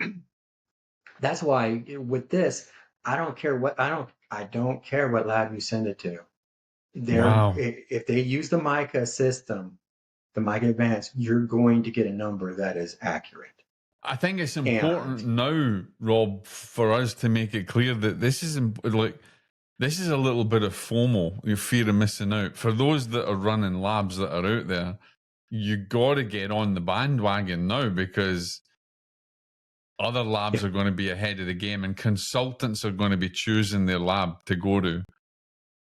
[SPEAKER 2] that's why with this, I don't care what lab you send it to.
[SPEAKER 1] Wow.
[SPEAKER 2] If they use the MICA system, the MICA Advanced, you're going to get a number that is accurate.
[SPEAKER 1] I think it's
[SPEAKER 2] And
[SPEAKER 1] important now, Rob, for us to make it clear that this is a little bit of FOMO, your fear of missing out. For those that are running labs that are out there, you got to get on the bandwagon now because other labs
[SPEAKER 2] yeah,
[SPEAKER 1] are going to be ahead of the game and consultants are going to be choosing their lab to go to.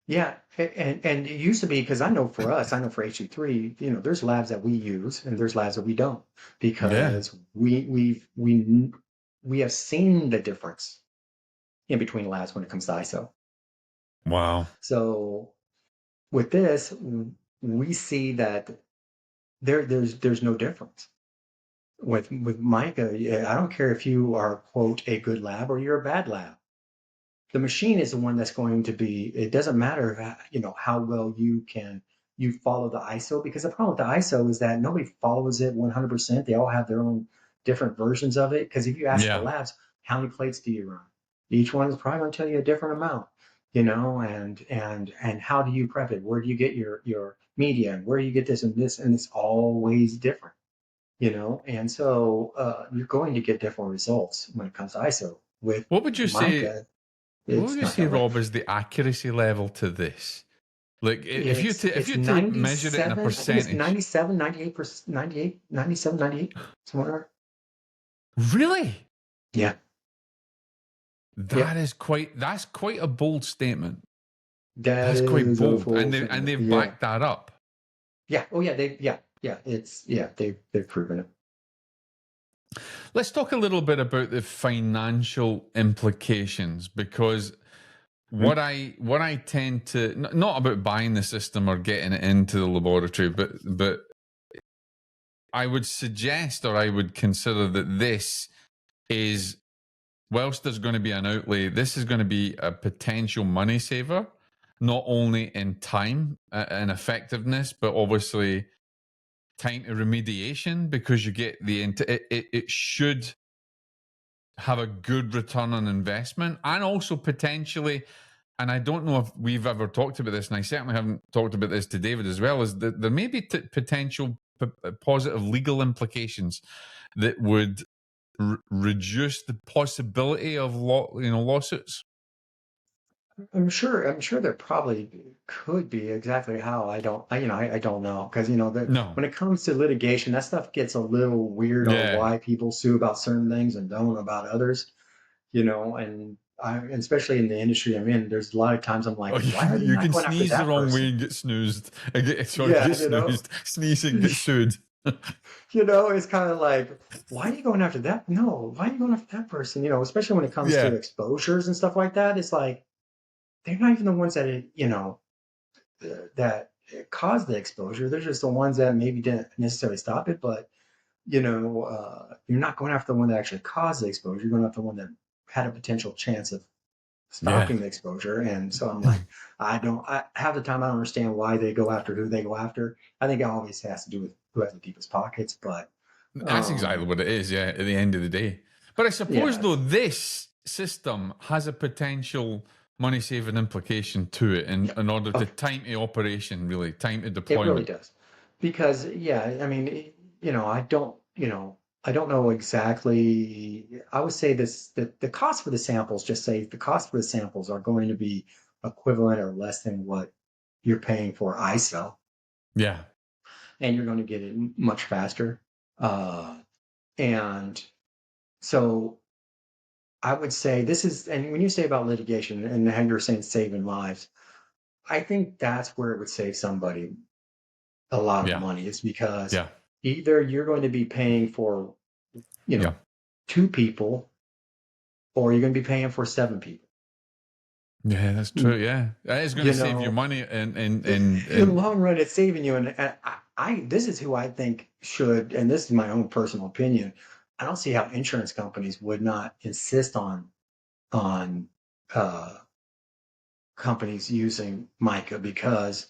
[SPEAKER 2] yeah, and it used to be because I know for us, I know for HC3, there's labs that we use and there's labs that we don't
[SPEAKER 1] Yeah.
[SPEAKER 2] because we have seen the difference in between labs when it comes to ISO.
[SPEAKER 1] Wow.
[SPEAKER 2] So with this, we see that there's no difference. With MICA, I don't care if you are quote a good lab or you're a bad lab. The machine is the one that's going to be. It doesn't matter, how well you follow the ISO because the problem with the ISO is that nobody follows it 100%. They all have their own different versions of it. Because if you ask the labs, how many plates do you run? Each one is probably going to tell you a different amount, and how do you prep it? Where do you get your media? And where do you get this? And it's always different, And so you're going to get different results when it comes to ISO. With
[SPEAKER 1] what would you
[SPEAKER 2] MICA,
[SPEAKER 1] say? What would you say, Rob, is the accuracy level to this? Like, if you to measure it in a percentage,
[SPEAKER 2] I think it's 97, 98%, 98, 97, 98, somewhere.
[SPEAKER 1] Really?
[SPEAKER 2] Yeah.
[SPEAKER 1] That's quite a bold statement.
[SPEAKER 2] That's
[SPEAKER 1] quite bold, and they've backed that up.
[SPEAKER 2] Yeah. Oh yeah. They've proven it.
[SPEAKER 1] Let's talk a little bit about the financial implications, because what I tend to, not about buying the system or getting it into the laboratory, but I would suggest, or I would consider, that this is, whilst there's going to be an outlay, this is going to be a potential money saver, not only in time and effectiveness, but obviously time to remediation, because you get it should have a good return on investment, and also potentially, and I don't know if we've ever talked about this, and I certainly haven't talked about this to David as well, is that there may be potential positive legal implications that would reduce the possibility of lawsuits.
[SPEAKER 2] I'm sure there probably could be. Exactly how, I don't know, because when it comes to litigation, that stuff gets a little weird on why people sue about certain things and don't about others, and especially in the industry I'm in, there's a lot of times I'm like, why are they not going after that person? You can sneeze the wrong way
[SPEAKER 1] and get snoozed. Sneeze and get sued.
[SPEAKER 2] It's kind of like, why are you going after that? No, why are you going after that person? Especially when it comes to exposures and stuff like that. It's like, they're not even the ones that, that caused the exposure. They're just the ones that maybe didn't necessarily stop it. But, you're not going after the one that actually caused the exposure. You're going after the one that had a potential chance of stopping the exposure. And so I'm like, half the time I don't understand why they go after who they go after. I think it always has to do with who has the deepest pockets. But
[SPEAKER 1] that's exactly what it is, at the end of the day. But I suppose, though, this system has a potential money-saving implication to it in order to time to operation, really, time to deployment.
[SPEAKER 2] It really does. Because, I mean, I don't know exactly. I would say the cost for the samples, just say the cost for the samples are going to be equivalent or less than what you're paying for ISO.
[SPEAKER 1] Yeah.
[SPEAKER 2] And you're going to get it much faster. And so I would say this is, and when you say about litigation and how you're saying saving lives, I think that's where it would save somebody a lot of money, is because either you're going to be paying for, 2 people, or you're going to be paying for 7 people.
[SPEAKER 1] Yeah, that's true. Yeah, that is going to save you money, and in
[SPEAKER 2] the long run, it's saving you. And this is who I think should, and this is my own personal opinion, I don't see how insurance companies would not insist on companies using MICA, because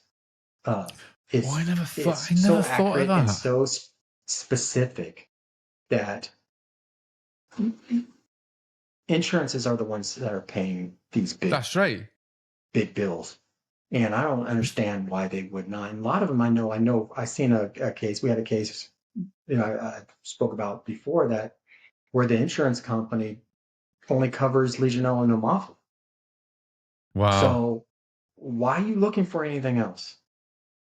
[SPEAKER 2] it's
[SPEAKER 1] I never
[SPEAKER 2] so
[SPEAKER 1] thought of
[SPEAKER 2] accurate
[SPEAKER 1] that.
[SPEAKER 2] and so specific that insurances are the ones that are paying these big.
[SPEAKER 1] That's right.
[SPEAKER 2] Big bills. And I don't understand why they would not. And a lot of them I know I seen a case. We had a case, I spoke about before, that where the insurance company only covers Legionella and pneumophila.
[SPEAKER 1] Wow.
[SPEAKER 2] So why are you looking for anything else?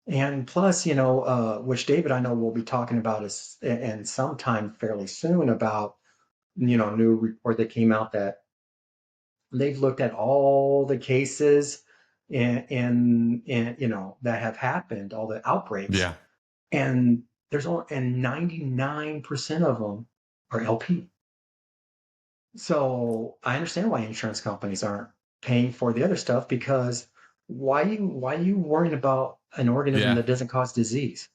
[SPEAKER 2] And plus, which David, I know we'll be talking about and sometime fairly soon, about, new report that came out that they've looked at all the cases and that have happened, all the outbreaks.
[SPEAKER 1] Yeah.
[SPEAKER 2] And there's only, and 99% of them are LP. So I understand why insurance companies aren't paying for the other stuff, because why are you worrying about an organism that doesn't cause disease?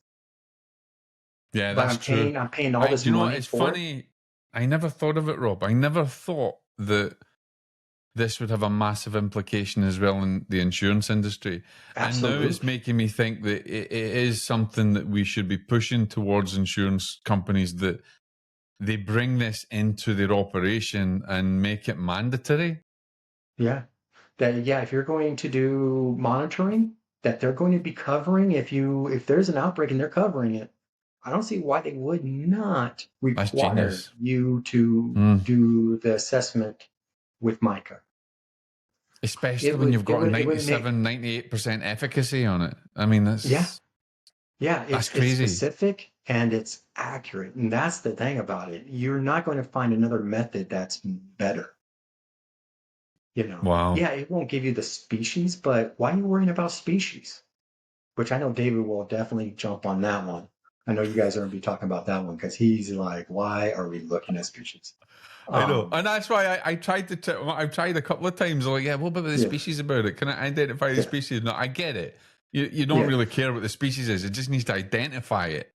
[SPEAKER 1] Yeah, that's true.
[SPEAKER 2] I'm paying all this money.
[SPEAKER 1] It's funny. I never thought of it, Rob. I never thought that this would have a massive implication as well in the insurance industry.
[SPEAKER 2] Absolutely.
[SPEAKER 1] And now it's making me think that it is something that we should be pushing towards insurance companies, that they bring this into their operation and make it mandatory.
[SPEAKER 2] Yeah. If you're going to do monitoring, that they're going to be covering, if there's an outbreak and they're covering it, I don't see why they would not
[SPEAKER 1] That's
[SPEAKER 2] require
[SPEAKER 1] genius.
[SPEAKER 2] you to do the assessment with MICA.
[SPEAKER 1] Especially when you've got a
[SPEAKER 2] It would make
[SPEAKER 1] 98% efficacy on it. I mean,
[SPEAKER 2] yeah.
[SPEAKER 1] that's
[SPEAKER 2] It's
[SPEAKER 1] crazy.
[SPEAKER 2] specific and it's accurate, and that's the thing about it. You're not going to find another method that's better.
[SPEAKER 1] Wow.
[SPEAKER 2] Yeah, it won't give you the species, but why are you worrying about species? Which I know David will definitely jump on that one. I know you guys are going to be talking about that one because he's like, why are we looking at species?
[SPEAKER 1] I know, and that's why I tried to. I've tried a couple of times. Like, yeah, what about the
[SPEAKER 2] Yeah,
[SPEAKER 1] species about it? Can I identify the
[SPEAKER 2] yeah,
[SPEAKER 1] species? No, I get it. You don't
[SPEAKER 2] yeah,
[SPEAKER 1] really care what the species is. It just needs to identify it.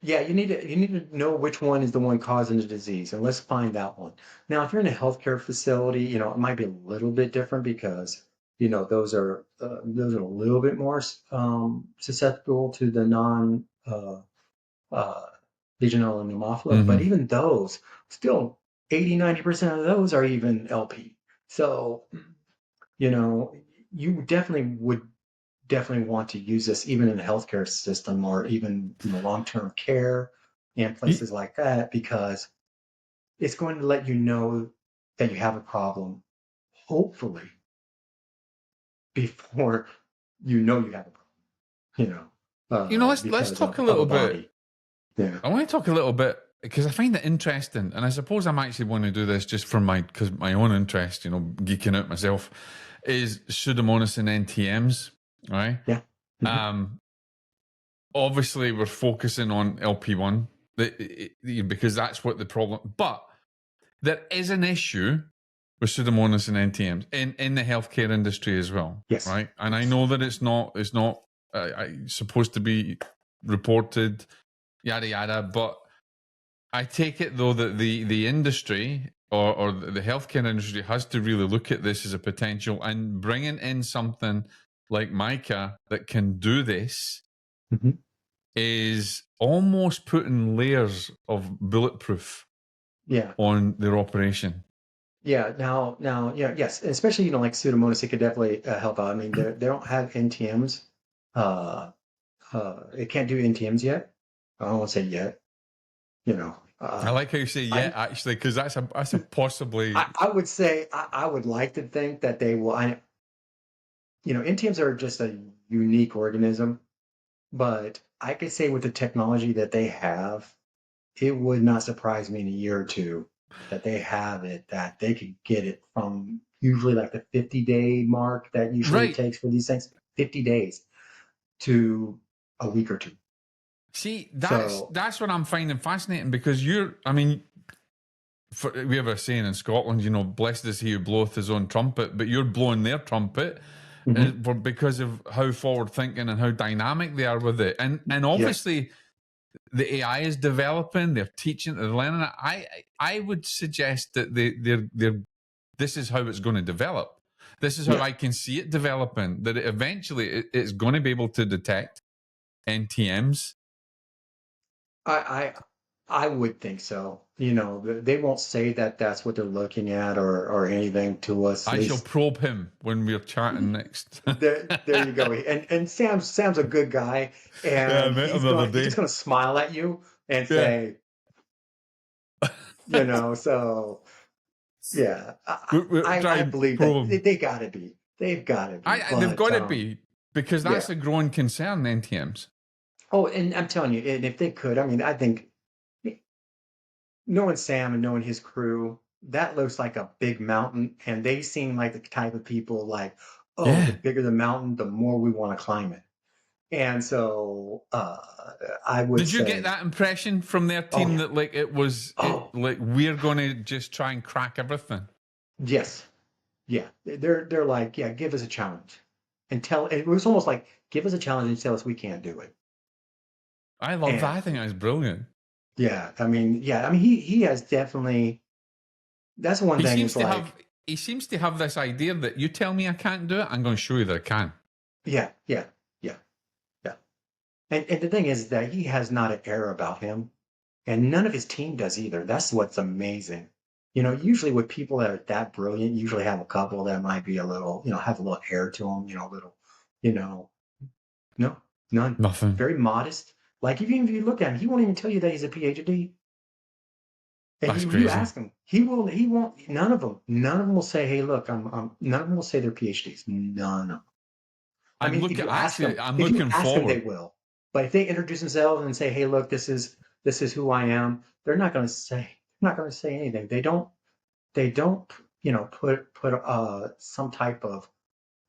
[SPEAKER 2] yeah. You need to know which one is the one causing the disease, and let's find that one. Now, if you're in a healthcare facility, it might be a little bit different because those are a little bit more susceptible to the non uh, Legionella and pneumophila, but
[SPEAKER 1] Mm-hmm.
[SPEAKER 2] even those, still 80-90% of those are even LP. So, you definitely want to use this even in the healthcare system or even long-term care and places like that because it's going to let you know that you have a problem, hopefully, before you have a problem,
[SPEAKER 1] Let's
[SPEAKER 2] because
[SPEAKER 1] talk a
[SPEAKER 2] of a
[SPEAKER 1] little bit.
[SPEAKER 2] body. Yeah.
[SPEAKER 1] I want to talk a little bit because I find it interesting, and I suppose I'm actually want to do this just for my own interest. Geeking out myself is Pseudomonas and NTMs, right?
[SPEAKER 2] Yeah. Mhm.
[SPEAKER 1] Obviously, we're focusing on LP1 because that's what the problem. But there is an issue with Pseudomonas and NTMs in the healthcare industry as well,
[SPEAKER 2] Yes.
[SPEAKER 1] right? And I know that it's not supposed to be reported, yada yada. But I take it though that the industry or the healthcare industry has to really look at this as a potential and bringing in something like MICA that can do this
[SPEAKER 2] Mhm.
[SPEAKER 1] is almost putting layers of bulletproof
[SPEAKER 2] Yeah.
[SPEAKER 1] on their operation.
[SPEAKER 2] Yeah. Now, yeah, yes, especially like Pseudomonas, it could definitely help out. I mean, they don't have NTMs. It can't do NTMs yet. I don't want to say yet. You know,
[SPEAKER 1] I like how you say
[SPEAKER 2] I
[SPEAKER 1] yeah, actually, because that's a possibly
[SPEAKER 2] I would say I would like to think that they will. NTMs are just a unique organism, but I could say with the technology that they have, it would not surprise me in a year or two that they have it, that they could get it from usually like the 50-day mark that usually it
[SPEAKER 1] right.
[SPEAKER 2] takes for these things, 50 days to a week or two.
[SPEAKER 1] See,
[SPEAKER 2] So,
[SPEAKER 1] that's what I'm finding fascinating because I mean, we have a saying in Scotland, blessed is he who bloweth his own trumpet, but you're blowing their trumpet
[SPEAKER 2] mhm,
[SPEAKER 1] because of how forward thinking and how dynamic they are with it, and
[SPEAKER 2] yes,
[SPEAKER 1] obviously the AI is developing, they're teaching, they're learning it. I would suggest that they're this is how it's going to develop. This is how
[SPEAKER 2] yeah.
[SPEAKER 1] I can see it developing. That it's going to be able to detect NTMs.
[SPEAKER 2] I I would think so. They won't say that that's what they're looking at or anything to us.
[SPEAKER 1] I shall probe him when we're chatting next.
[SPEAKER 2] There you go. And Sam's a good guy,
[SPEAKER 1] Yeah, I
[SPEAKER 2] and
[SPEAKER 1] met him the other
[SPEAKER 2] he's just
[SPEAKER 1] day.
[SPEAKER 2] gonna smile at you and
[SPEAKER 1] Yeah.
[SPEAKER 2] say, so yeah,
[SPEAKER 1] We're
[SPEAKER 2] I
[SPEAKER 1] trying to
[SPEAKER 2] believe that
[SPEAKER 1] probe him.
[SPEAKER 2] they've gotta be,
[SPEAKER 1] They've
[SPEAKER 2] but
[SPEAKER 1] got to be because
[SPEAKER 2] yeah.
[SPEAKER 1] that's a growing concern. NTMs.
[SPEAKER 2] Oh, and I'm telling you, and if they could, I mean, I think knowing Sam and knowing his crew, that looks like a big mountain, and they seem like the type of people like, oh, the
[SPEAKER 1] Yeah.
[SPEAKER 2] bigger the mountain, the more we want to climb it. And so I would
[SPEAKER 1] Did you get
[SPEAKER 2] say,
[SPEAKER 1] that impression from their
[SPEAKER 2] oh
[SPEAKER 1] team
[SPEAKER 2] yeah,
[SPEAKER 1] that like it
[SPEAKER 2] oh
[SPEAKER 1] like we're going to just try and crack everything?
[SPEAKER 2] yes, yeah. They're like, yeah, give us a challenge, and tell. It was almost like give us a challenge and tell us we can't do it.
[SPEAKER 1] I love that. I think
[SPEAKER 2] And
[SPEAKER 1] that's brilliant.
[SPEAKER 2] yeah, I mean, he has definitely. That's one
[SPEAKER 1] He
[SPEAKER 2] thing.
[SPEAKER 1] seems
[SPEAKER 2] It's
[SPEAKER 1] to have
[SPEAKER 2] like,
[SPEAKER 1] he seems to have this idea that you tell me I can't do it, I'm going to show you that I can.
[SPEAKER 2] yeah, yeah. And the thing is that he has not an air about him. And none of his team does either. That's what's amazing. Usually with people that are that brilliant, usually have a couple that might be a little, have a little hair to them, a little, you know, no, none.
[SPEAKER 1] Nothing.
[SPEAKER 2] Very modest. Like even if you look at him, he won't even tell you that he's a PhD. And
[SPEAKER 1] That's
[SPEAKER 2] you
[SPEAKER 1] crazy.
[SPEAKER 2] ask him, he won't, none of them will say, hey, look, none of them will say they're PhDs. None of them. I mean, if you ask them,
[SPEAKER 1] I'm looking
[SPEAKER 2] they
[SPEAKER 1] forward.
[SPEAKER 2] will. But if they introduce themselves and say, "Hey, look, this is who I am," they're not going to say anything. They don't put some type of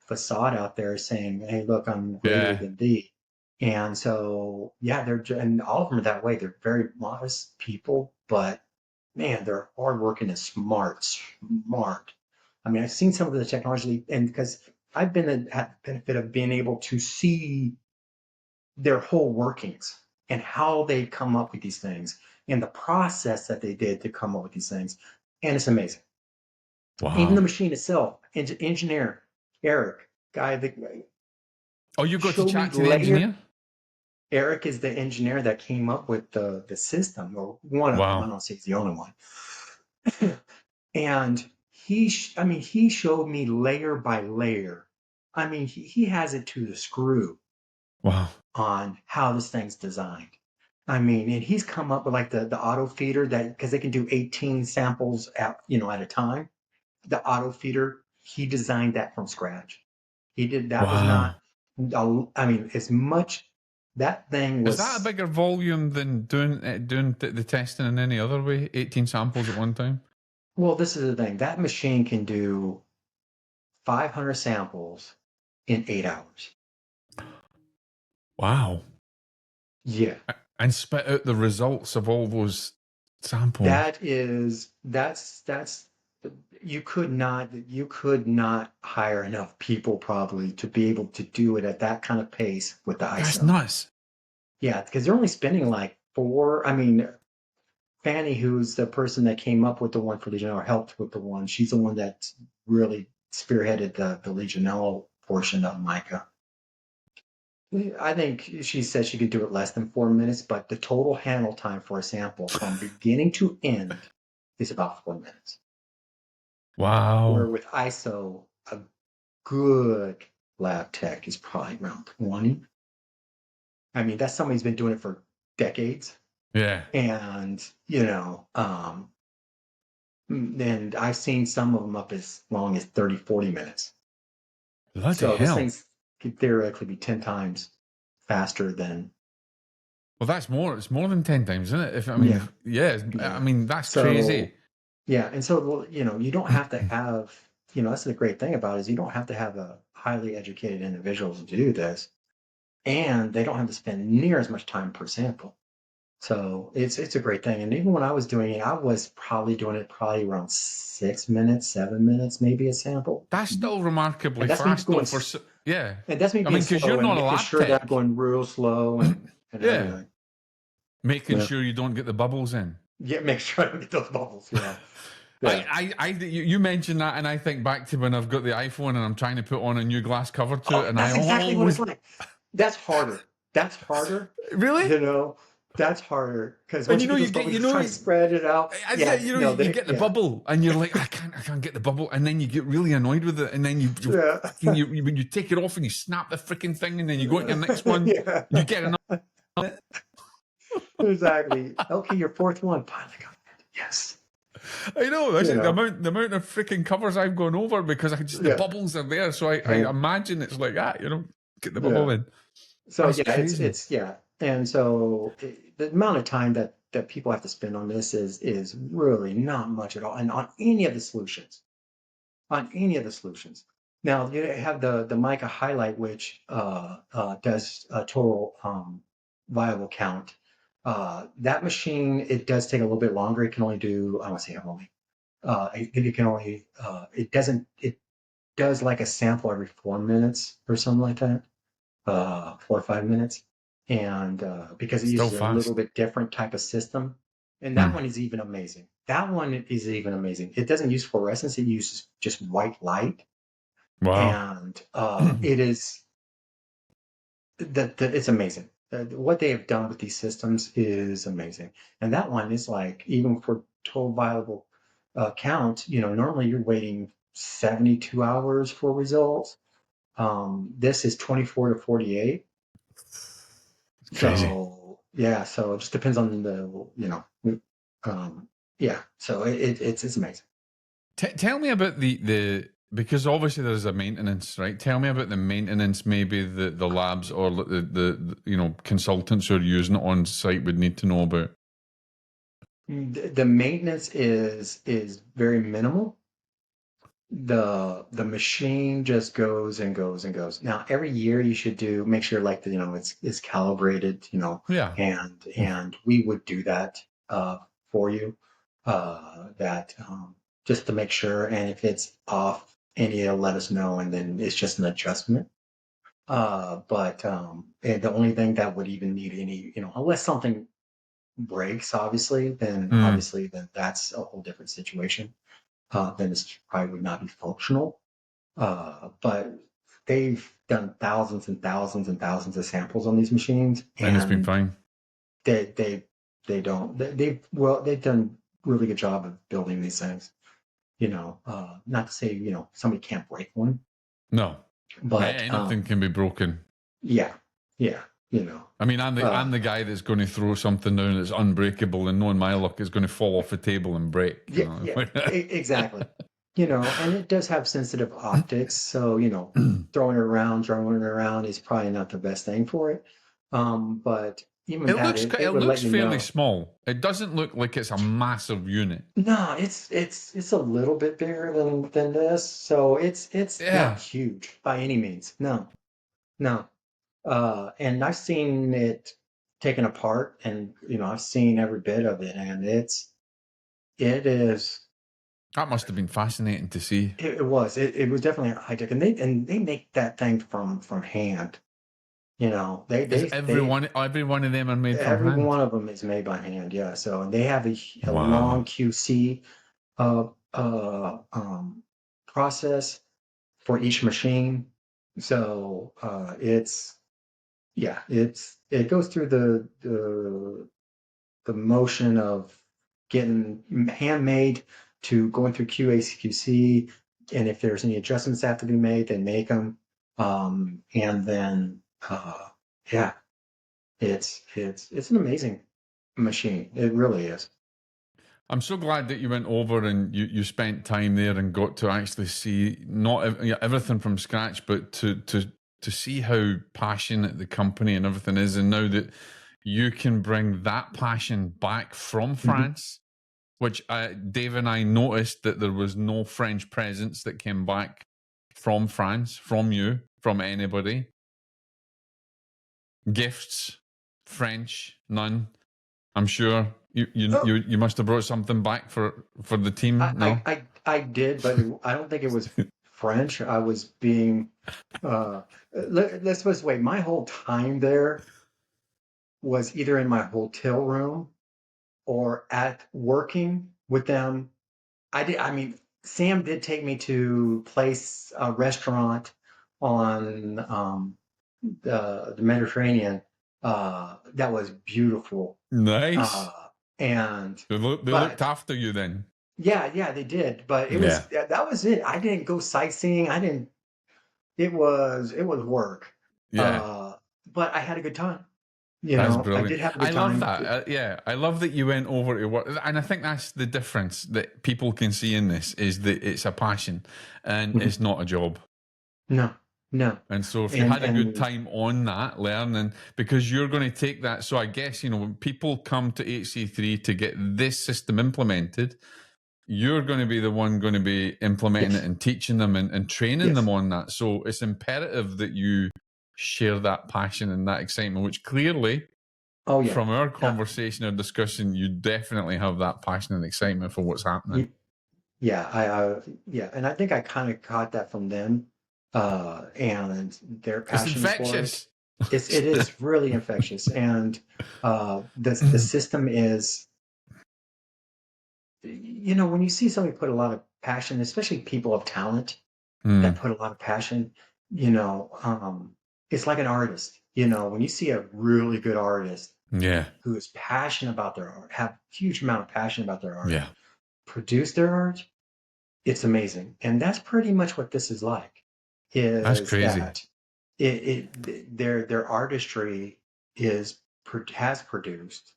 [SPEAKER 2] facade out there saying, "Hey, look, I'm greater
[SPEAKER 1] Yeah.
[SPEAKER 2] than thee." And so, yeah, and all of them are that way. They're very modest people, but man, they're hardworking and smart. I mean, I've seen some of the technology, and because I've been at the benefit of being able to see their whole workings and how they come up with these things and the process that they did to come up with these things. And it's amazing. Even the
[SPEAKER 1] Wow.
[SPEAKER 2] machine itself, engineer Eric, guy that
[SPEAKER 1] Oh, you got to
[SPEAKER 2] showed me
[SPEAKER 1] chat to the
[SPEAKER 2] layer.
[SPEAKER 1] engineer?
[SPEAKER 2] Eric is the engineer that came up with the system, or one of them. I
[SPEAKER 1] Wow.
[SPEAKER 2] don't say he's the only one. And he showed me layer by layer. I mean, he has it to the screw
[SPEAKER 1] Wow.
[SPEAKER 2] on how this thing's designed. I mean, and he's come up with like the auto feeder that because they can do 18 samples at a time. The auto feeder, he designed that from scratch. He did that was
[SPEAKER 1] Wow.
[SPEAKER 2] not. I mean, as much that thing
[SPEAKER 1] Is that a
[SPEAKER 2] was.
[SPEAKER 1] bigger volume than doing the testing in any other way? 18 samples at one time?
[SPEAKER 2] Well, this is the thing. That machine can do 500 samples in 8 hours.
[SPEAKER 1] Wow.
[SPEAKER 2] Yeah,
[SPEAKER 1] And spit out the results of all those samples.
[SPEAKER 2] that's you could not hire enough people probably to be able to do it at that kind of pace with the
[SPEAKER 1] That's
[SPEAKER 2] ISO.
[SPEAKER 1] nuts.
[SPEAKER 2] Yeah, because they're only spending like four. I mean, Fanny, who's the person that came up with the one for Legionella, or helped with the one. She's the one that really spearheaded the Legionella portion of MICA. I think she said she could do it less than 4 minutes, but the total handle time for a sample from beginning to end is about 4 minutes. Where
[SPEAKER 1] Wow.
[SPEAKER 2] with ISO, a good lab tech is probably around 20. I mean, that's somebody who's been doing it for decades.
[SPEAKER 1] Yeah.
[SPEAKER 2] And, and I've seen some of them up as long as 30, 40 minutes.
[SPEAKER 1] Bloody
[SPEAKER 2] So this
[SPEAKER 1] hell.
[SPEAKER 2] thing's could theoretically be 10 times faster than,
[SPEAKER 1] Well, that's more. It's more than 10 times, isn't it? If I mean,
[SPEAKER 2] yeah,
[SPEAKER 1] yeah. I
[SPEAKER 2] yeah.
[SPEAKER 1] mean, that's
[SPEAKER 2] So,
[SPEAKER 1] crazy.
[SPEAKER 2] yeah. And so, well, you don't have to have, that's the great thing about it is you don't have to have a highly educated individuals to do this. And they don't have to spend near as much time per sample. So it's a great thing. And even when I was doing it, I was probably doing it around 6 minutes, 7 minutes, maybe a sample.
[SPEAKER 1] That's still remarkably
[SPEAKER 2] And that's me
[SPEAKER 1] fast, though.
[SPEAKER 2] going,
[SPEAKER 1] Yeah.
[SPEAKER 2] and that's me
[SPEAKER 1] I
[SPEAKER 2] being
[SPEAKER 1] mean, because you're
[SPEAKER 2] slow and
[SPEAKER 1] not a
[SPEAKER 2] making
[SPEAKER 1] lab
[SPEAKER 2] sure that I'm
[SPEAKER 1] tech.
[SPEAKER 2] going real slow and
[SPEAKER 1] Yeah.
[SPEAKER 2] everything.
[SPEAKER 1] Making
[SPEAKER 2] Yeah.
[SPEAKER 1] sure you don't get the bubbles in.
[SPEAKER 2] Yeah, make sure I don't get those bubbles. Yeah. Yeah.
[SPEAKER 1] You mentioned that, and I think back to when I've got the iPhone and I'm trying to put on a new glass cover to it,
[SPEAKER 2] Oh,
[SPEAKER 1] and I
[SPEAKER 2] that's exactly what it's
[SPEAKER 1] always
[SPEAKER 2] like. That's harder. That's harder.
[SPEAKER 1] really.
[SPEAKER 2] You know, that's harder because
[SPEAKER 1] And
[SPEAKER 2] once you get those bubbles, you're trying to spread it out.
[SPEAKER 1] I
[SPEAKER 2] Yeah.
[SPEAKER 1] said,
[SPEAKER 2] No,
[SPEAKER 1] you get the
[SPEAKER 2] yeah.
[SPEAKER 1] bubble, and you're like, I can't get the bubble, and then you get really annoyed with it, and then
[SPEAKER 2] Yeah.
[SPEAKER 1] when you take it off and you snap the freaking thing, and then you go to your next one,
[SPEAKER 2] Yeah.
[SPEAKER 1] you get another.
[SPEAKER 2] Exactly. Okay, your fourth one. Finally got it. Yes.
[SPEAKER 1] I know that's
[SPEAKER 2] You
[SPEAKER 1] it, the
[SPEAKER 2] know.
[SPEAKER 1] amount of freaking covers I've gone over because the
[SPEAKER 2] Yeah.
[SPEAKER 1] bubbles are there, so I
[SPEAKER 2] Right.
[SPEAKER 1] imagine it's like that, get the bubble
[SPEAKER 2] Yeah.
[SPEAKER 1] in.
[SPEAKER 2] So
[SPEAKER 1] That's
[SPEAKER 2] yeah, it's
[SPEAKER 1] crazy.
[SPEAKER 2] it's yeah, and so the amount of time that people have to spend on this is really not much at all, and on any of the solutions, Now you have the MICA highlight, which does a total viable count. That machine, it does take a little bit longer. It can only do, I want to say how only. It can only it does like a sample every 4 minutes or something like that, 4 or 5 minutes, and because it
[SPEAKER 1] Still
[SPEAKER 2] uses a little
[SPEAKER 1] fast.
[SPEAKER 2] bit different type of system, and that
[SPEAKER 1] Hmm.
[SPEAKER 2] one is even amazing. That one is even amazing. It doesn't use fluorescence; it uses just white light,
[SPEAKER 1] Wow.
[SPEAKER 2] and it is it's amazing. what they have done with these systems is amazing. And that one is like, even for total viable count, normally you're waiting 72 hours for results. This is 24 to 48.
[SPEAKER 1] Crazy.
[SPEAKER 2] So yeah, so it just depends on yeah. So it's amazing.
[SPEAKER 1] Tell me about the because obviously there's a maintenance, right? Tell me about the maintenance, maybe the labs or the consultants who are using it on site would need to know about.
[SPEAKER 2] The maintenance is very minimal. The machine just goes and goes and goes. Now every year you should make sure like it's calibrated,
[SPEAKER 1] Yeah.
[SPEAKER 2] and we would do that for you, that just to make sure. And if it's off, and it'll let us know, and then it's just an adjustment. But and the only thing that would even need any, unless something breaks, then that's a whole different situation. Then this probably would not be functional. But they've done thousands and thousands and thousands of samples on these machines,
[SPEAKER 1] And it's been
[SPEAKER 2] and
[SPEAKER 1] fine.
[SPEAKER 2] they've done really good job of building these things. Not to say somebody can't break one,
[SPEAKER 1] No.
[SPEAKER 2] but
[SPEAKER 1] Anything can be broken.
[SPEAKER 2] yeah, yeah,
[SPEAKER 1] I mean, I'm the guy that's going to throw something down that's unbreakable, and knowing my luck is going to fall off the table and break.
[SPEAKER 2] yeah, yeah, exactly. And it does have sensitive optics, so throwing it around is probably not the best thing for it. But even that,
[SPEAKER 1] It
[SPEAKER 2] it would let
[SPEAKER 1] looks
[SPEAKER 2] you
[SPEAKER 1] fairly
[SPEAKER 2] know.
[SPEAKER 1] small. It doesn't look like it's a massive unit.
[SPEAKER 2] No, it's a little bit bigger than this, so it's not
[SPEAKER 1] Yeah.
[SPEAKER 2] huge by any means. No, no. And I've seen it taken apart, and I've seen every bit of it, and it is.
[SPEAKER 1] That must have been fascinating to see.
[SPEAKER 2] It was definitely high tech, and they make that thing from hand.
[SPEAKER 1] Is
[SPEAKER 2] They
[SPEAKER 1] every one of them are made from
[SPEAKER 2] every
[SPEAKER 1] hand?
[SPEAKER 2] one of them is made by hand. Yeah, so and they have a long
[SPEAKER 1] Wow.
[SPEAKER 2] QC uh, uh, process for each machine. So it goes through the motion of getting handmade to going through QA/QC, and if there's any adjustments that have to be made, they make them. And then yeah, it's an amazing machine. It really is.
[SPEAKER 1] I'm so glad that you went over and you spent time there and got to actually see not everything from scratch, but to see how passionate the company and everything is, and now that you can bring that passion back from
[SPEAKER 2] Mhm.
[SPEAKER 1] France, which Dave and I noticed that there was no French presence that came back from France, from you, from anybody. Gifts, French, none. I'm sure
[SPEAKER 2] Oh,
[SPEAKER 1] you must have brought something back for the team.
[SPEAKER 2] I,
[SPEAKER 1] No,
[SPEAKER 2] I, I, I did, but I don't think it was French. I was being, let's put it this way. My whole time there was either in my hotel room or at working with them. I mean, Sam did take me to place a restaurant on the Mediterranean that was beautiful.
[SPEAKER 1] nice.
[SPEAKER 2] Uh, and
[SPEAKER 1] They looked
[SPEAKER 2] but
[SPEAKER 1] after you then.
[SPEAKER 2] yeah, they did. But
[SPEAKER 1] Yeah,
[SPEAKER 2] that was it. I didn't go sightseeing. I didn't. It was work.
[SPEAKER 1] yeah.
[SPEAKER 2] Uh, but I had a good time.
[SPEAKER 1] That's
[SPEAKER 2] I
[SPEAKER 1] brilliant.
[SPEAKER 2] did have a
[SPEAKER 1] I
[SPEAKER 2] good
[SPEAKER 1] love
[SPEAKER 2] time.
[SPEAKER 1] that. Yeah, I love that you went over to work, and I think that's the difference that people can see in this is that it's a passion and
[SPEAKER 2] Mhm.
[SPEAKER 1] it's not a job.
[SPEAKER 2] No, no,
[SPEAKER 1] And so, if you
[SPEAKER 2] and
[SPEAKER 1] had a good
[SPEAKER 2] and
[SPEAKER 1] time on that learning, because you're going to take that, so I guess when people come to HC3 to get this system implemented, you're going to be the one going to be implementing it
[SPEAKER 2] yes,
[SPEAKER 1] and teaching them and training them
[SPEAKER 2] yes.
[SPEAKER 1] on that. So it's imperative that you share that passion and that excitement, which clearly
[SPEAKER 2] Oh yeah.
[SPEAKER 1] from our
[SPEAKER 2] Uh,
[SPEAKER 1] conversation or discussion, you definitely have that passion and excitement for what's happening.
[SPEAKER 2] Yeah, yeah, and I think I kind of caught that from them, and their
[SPEAKER 1] It's
[SPEAKER 2] passion for it.
[SPEAKER 1] infectious.
[SPEAKER 2] It is really infectious, and the system is, when you see somebody put a lot of passion, especially people of talent that
[SPEAKER 1] Mm,
[SPEAKER 2] put a lot of passion, you know, um, it's like an artist. when you see a really good artist
[SPEAKER 1] Yeah.
[SPEAKER 2] who is passionate about their art, have a huge amount of passion about their art,
[SPEAKER 1] Yeah.
[SPEAKER 2] produce their art, it's amazing. And that's pretty much what this is like,
[SPEAKER 1] That's
[SPEAKER 2] is
[SPEAKER 1] crazy.
[SPEAKER 2] that their artistry has produced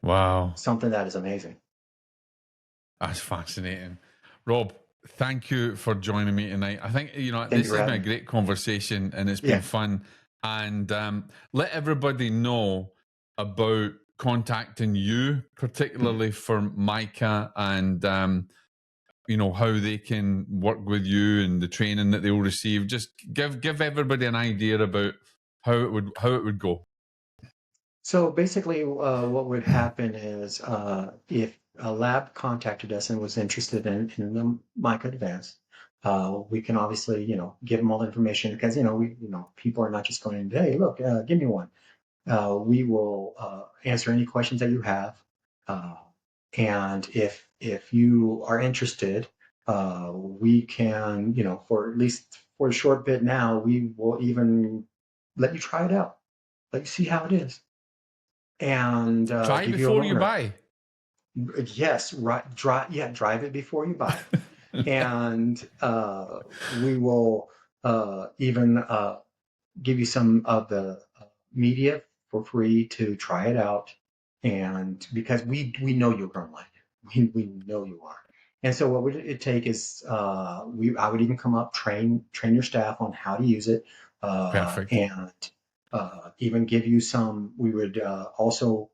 [SPEAKER 1] Wow.
[SPEAKER 2] something that is amazing.
[SPEAKER 1] That's fascinating. Rob, thank you for joining me tonight. I think,
[SPEAKER 2] Thank you
[SPEAKER 1] this
[SPEAKER 2] for
[SPEAKER 1] has been
[SPEAKER 2] having
[SPEAKER 1] a
[SPEAKER 2] me.
[SPEAKER 1] great conversation and it's been
[SPEAKER 2] Yeah.
[SPEAKER 1] fun. And let everybody know about contacting you, particularly for MICA, and, how they can work with you and the training that they'll receive. Just give everybody an idea about how it would go.
[SPEAKER 2] So basically, what would happen is if a lab contacted us and was interested in the MICA Advanced, we can obviously, give them all the information because, people are not just going, hey, look, give me one. We will answer any questions that you have. Uh, and if you are interested, we can, for at least for a short bit now, we will even let you try it out, let you see how it is, and
[SPEAKER 1] Try
[SPEAKER 2] give you a
[SPEAKER 1] before you
[SPEAKER 2] loaner.
[SPEAKER 1] buy.
[SPEAKER 2] Yes, right. Drive it before you buy it, and we will even give you some of the media for free to try it out, and because we know you're going to like it, we know you are. And so what would it take is I would even come up, train your staff on how to use it,
[SPEAKER 1] Perfect.
[SPEAKER 2] and even give you some. We would also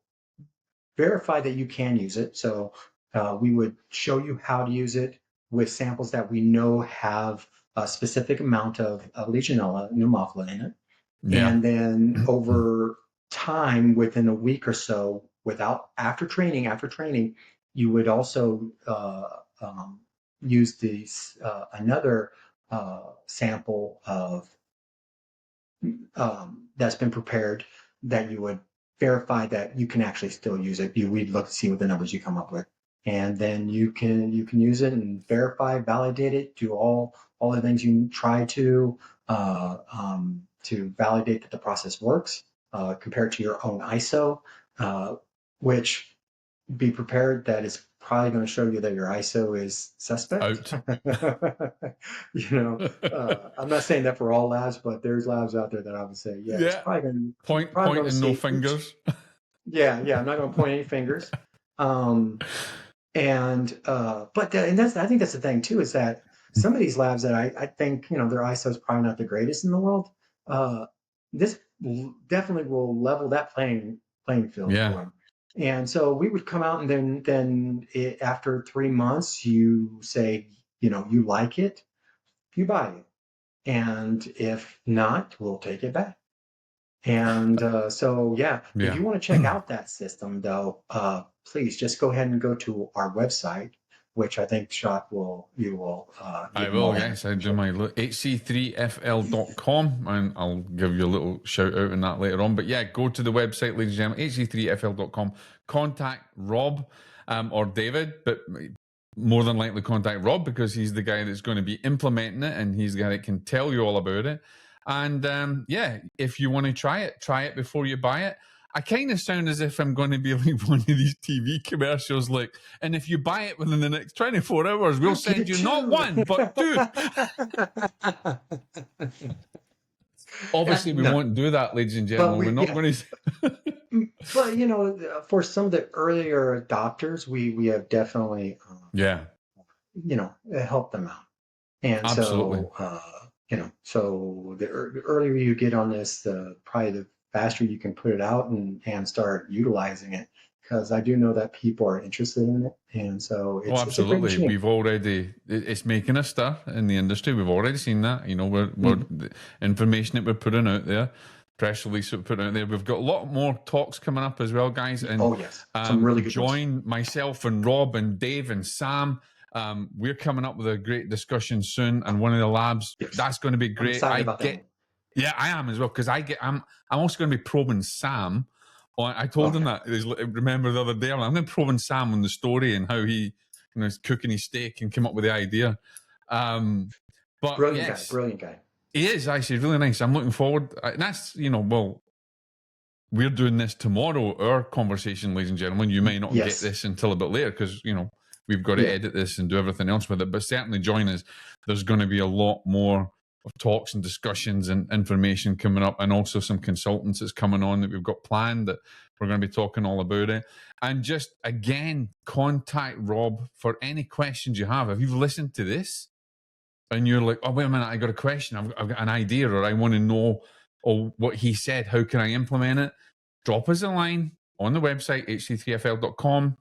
[SPEAKER 2] verify that you can use it. So we would show you how to use it with samples that we know have a specific amount of Legionella pneumophila in it.
[SPEAKER 1] Yeah.
[SPEAKER 2] And then over time, within a week or so, after training, you would also use another sample of that's been prepared that you would verify that you can actually still use it. We'd look to see what the numbers you come up with, and then you can use it and verify, validate it, do all the things you try to validate that the process works compared to your own ISO, which be prepared that is probably going to show you that your ISO is suspect.
[SPEAKER 1] Out.
[SPEAKER 2] I'm not saying that for all labs, but there's labs out there that I would say, yeah, it's
[SPEAKER 1] Yeah.
[SPEAKER 2] probably going to
[SPEAKER 1] Point and no
[SPEAKER 2] see, oops.
[SPEAKER 1] fingers.
[SPEAKER 2] Yeah, I'm not going to point any fingers. Um, I think that's the thing too, is that some of these labs that I think, their ISO is probably not the greatest in the world. This definitely will level that playing field for
[SPEAKER 1] Yeah.
[SPEAKER 2] them. And so we would come out, and then after 3 months, you say, you like it, you buy it. And if not, we'll take it back. And so, yeah, if
[SPEAKER 1] Yeah.
[SPEAKER 2] you want to check out that system, though, please just go ahead and go to our website, which I think you will
[SPEAKER 1] I
[SPEAKER 2] give them
[SPEAKER 1] will,
[SPEAKER 2] all that
[SPEAKER 1] yes. I do
[SPEAKER 2] information.
[SPEAKER 1] my HC3FL.com, and I'll give you a little shout out on that later on. But yeah, go to the website, ladies and gentlemen, HC3FL.com. Contact Rob or David, but more than likely contact Rob because he's the guy that's going to be implementing it and he's the guy that can tell you all about it. And yeah, if you want to try it before you buy it. I kind of sound as if I'm going to be like one of these TV commercials, like, and if you buy it within the next 24 hours, we'll
[SPEAKER 2] You get
[SPEAKER 1] send
[SPEAKER 2] it
[SPEAKER 1] you not
[SPEAKER 2] too.
[SPEAKER 1] one, but two. Obviously, we
[SPEAKER 2] No,
[SPEAKER 1] won't do that, ladies and
[SPEAKER 2] but
[SPEAKER 1] gentlemen. We're not going to.
[SPEAKER 2] but for some of the earlier adopters, we have definitely
[SPEAKER 1] Yeah,
[SPEAKER 2] helped them out. And
[SPEAKER 1] absolutely.
[SPEAKER 2] so, so the earlier you get on this, probably the faster you can put it out and start utilizing it. Because I do know that people are interested in it, and so
[SPEAKER 1] Oh,
[SPEAKER 2] it's a great
[SPEAKER 1] absolutely.
[SPEAKER 2] machine.
[SPEAKER 1] We've already, it's making a stir in the industry. We've already seen that. We're
[SPEAKER 2] Mhm.
[SPEAKER 1] the information that we're putting out there, press release that we're putting out there. We've got a lot more talks coming up as well, guys. And
[SPEAKER 2] Oh yes, some really good ones.
[SPEAKER 1] join myself and Rob and Dave and Sam. We're coming up with a great discussion soon, and one of the labs
[SPEAKER 2] Yes,
[SPEAKER 1] that's going to be
[SPEAKER 2] I'm
[SPEAKER 1] great.
[SPEAKER 2] excited about that one.
[SPEAKER 1] Yeah, I am as well because I'm also going to be probing Sam. I told him
[SPEAKER 2] Okay,
[SPEAKER 1] that. Remember the other day, I'm going to probe Sam on the story and how he is cooking his steak and came up with the idea. But
[SPEAKER 2] brilliant guy,
[SPEAKER 1] yes,
[SPEAKER 2] brilliant guy.
[SPEAKER 1] He is actually really nice. I'm looking forward. And that's, well, we're doing this tomorrow, our conversation, ladies and gentlemen. You may not get this until a bit later because, we've got to edit this and do everything else with it. But certainly join us. There's going to be a lot more of talks and discussions and information coming up, and also some consultants that's coming on that we've got planned that we're going to be talking all about it. And just, again, contact Rob for any questions you have. If you've listened to this and you're like, oh, wait a minute, I got a question, I've got an idea, or I want to know what he said, how can I implement it? Drop us a line on the website, hc3fl.com.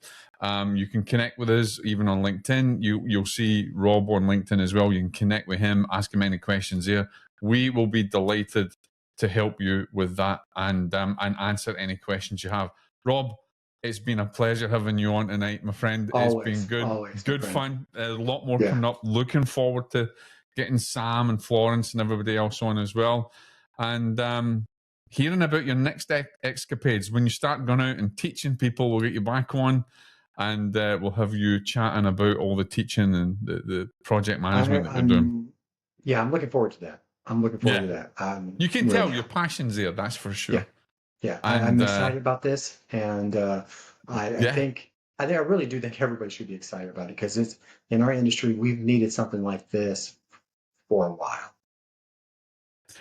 [SPEAKER 1] You can connect with us even on LinkedIn. You'll see Rob on LinkedIn as well. You can connect with him, ask him any questions there. We will be delighted to help you with that and answer any questions you have. Rob, it's been a pleasure having you on tonight, my friend. It's been good fun. A lot more coming up. Looking forward to getting Sam and Florence and everybody else on as well. And hearing about your next escapades. When you start going out and teaching people, we'll get you back on, and we'll have you chatting about all the teaching and the project management that you're doing.
[SPEAKER 2] Yeah, I'm looking forward to that.
[SPEAKER 1] You can tell your passion's there, that's for sure.
[SPEAKER 2] Yeah, I'm excited about this, and I really do think everybody should be excited about it, because it's in our industry, we've needed something like this for a while.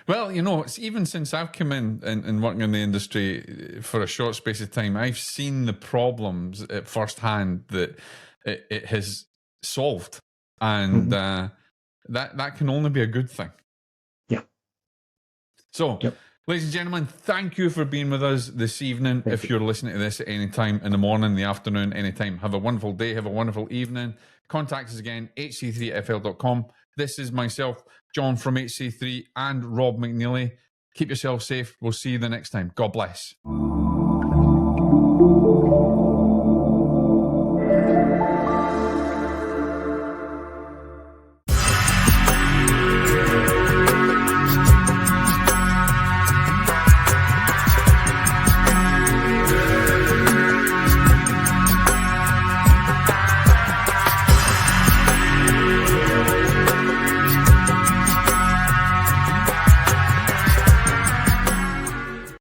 [SPEAKER 1] Well, it's even since I've come in and working in the industry for a short space of time, I've seen the problems at firsthand that it has solved, and that can only be a good thing.
[SPEAKER 2] Yeah.
[SPEAKER 1] So, ladies and gentlemen, thank you for being with us this evening. If you're listening to this at any time in the morning, the afternoon, anytime, have a wonderful day, have a wonderful evening. Contact us again, hc3fl.com. This is myself, John from HC3, and Rob McNeely. Keep yourself safe. We'll see you the next time. God bless.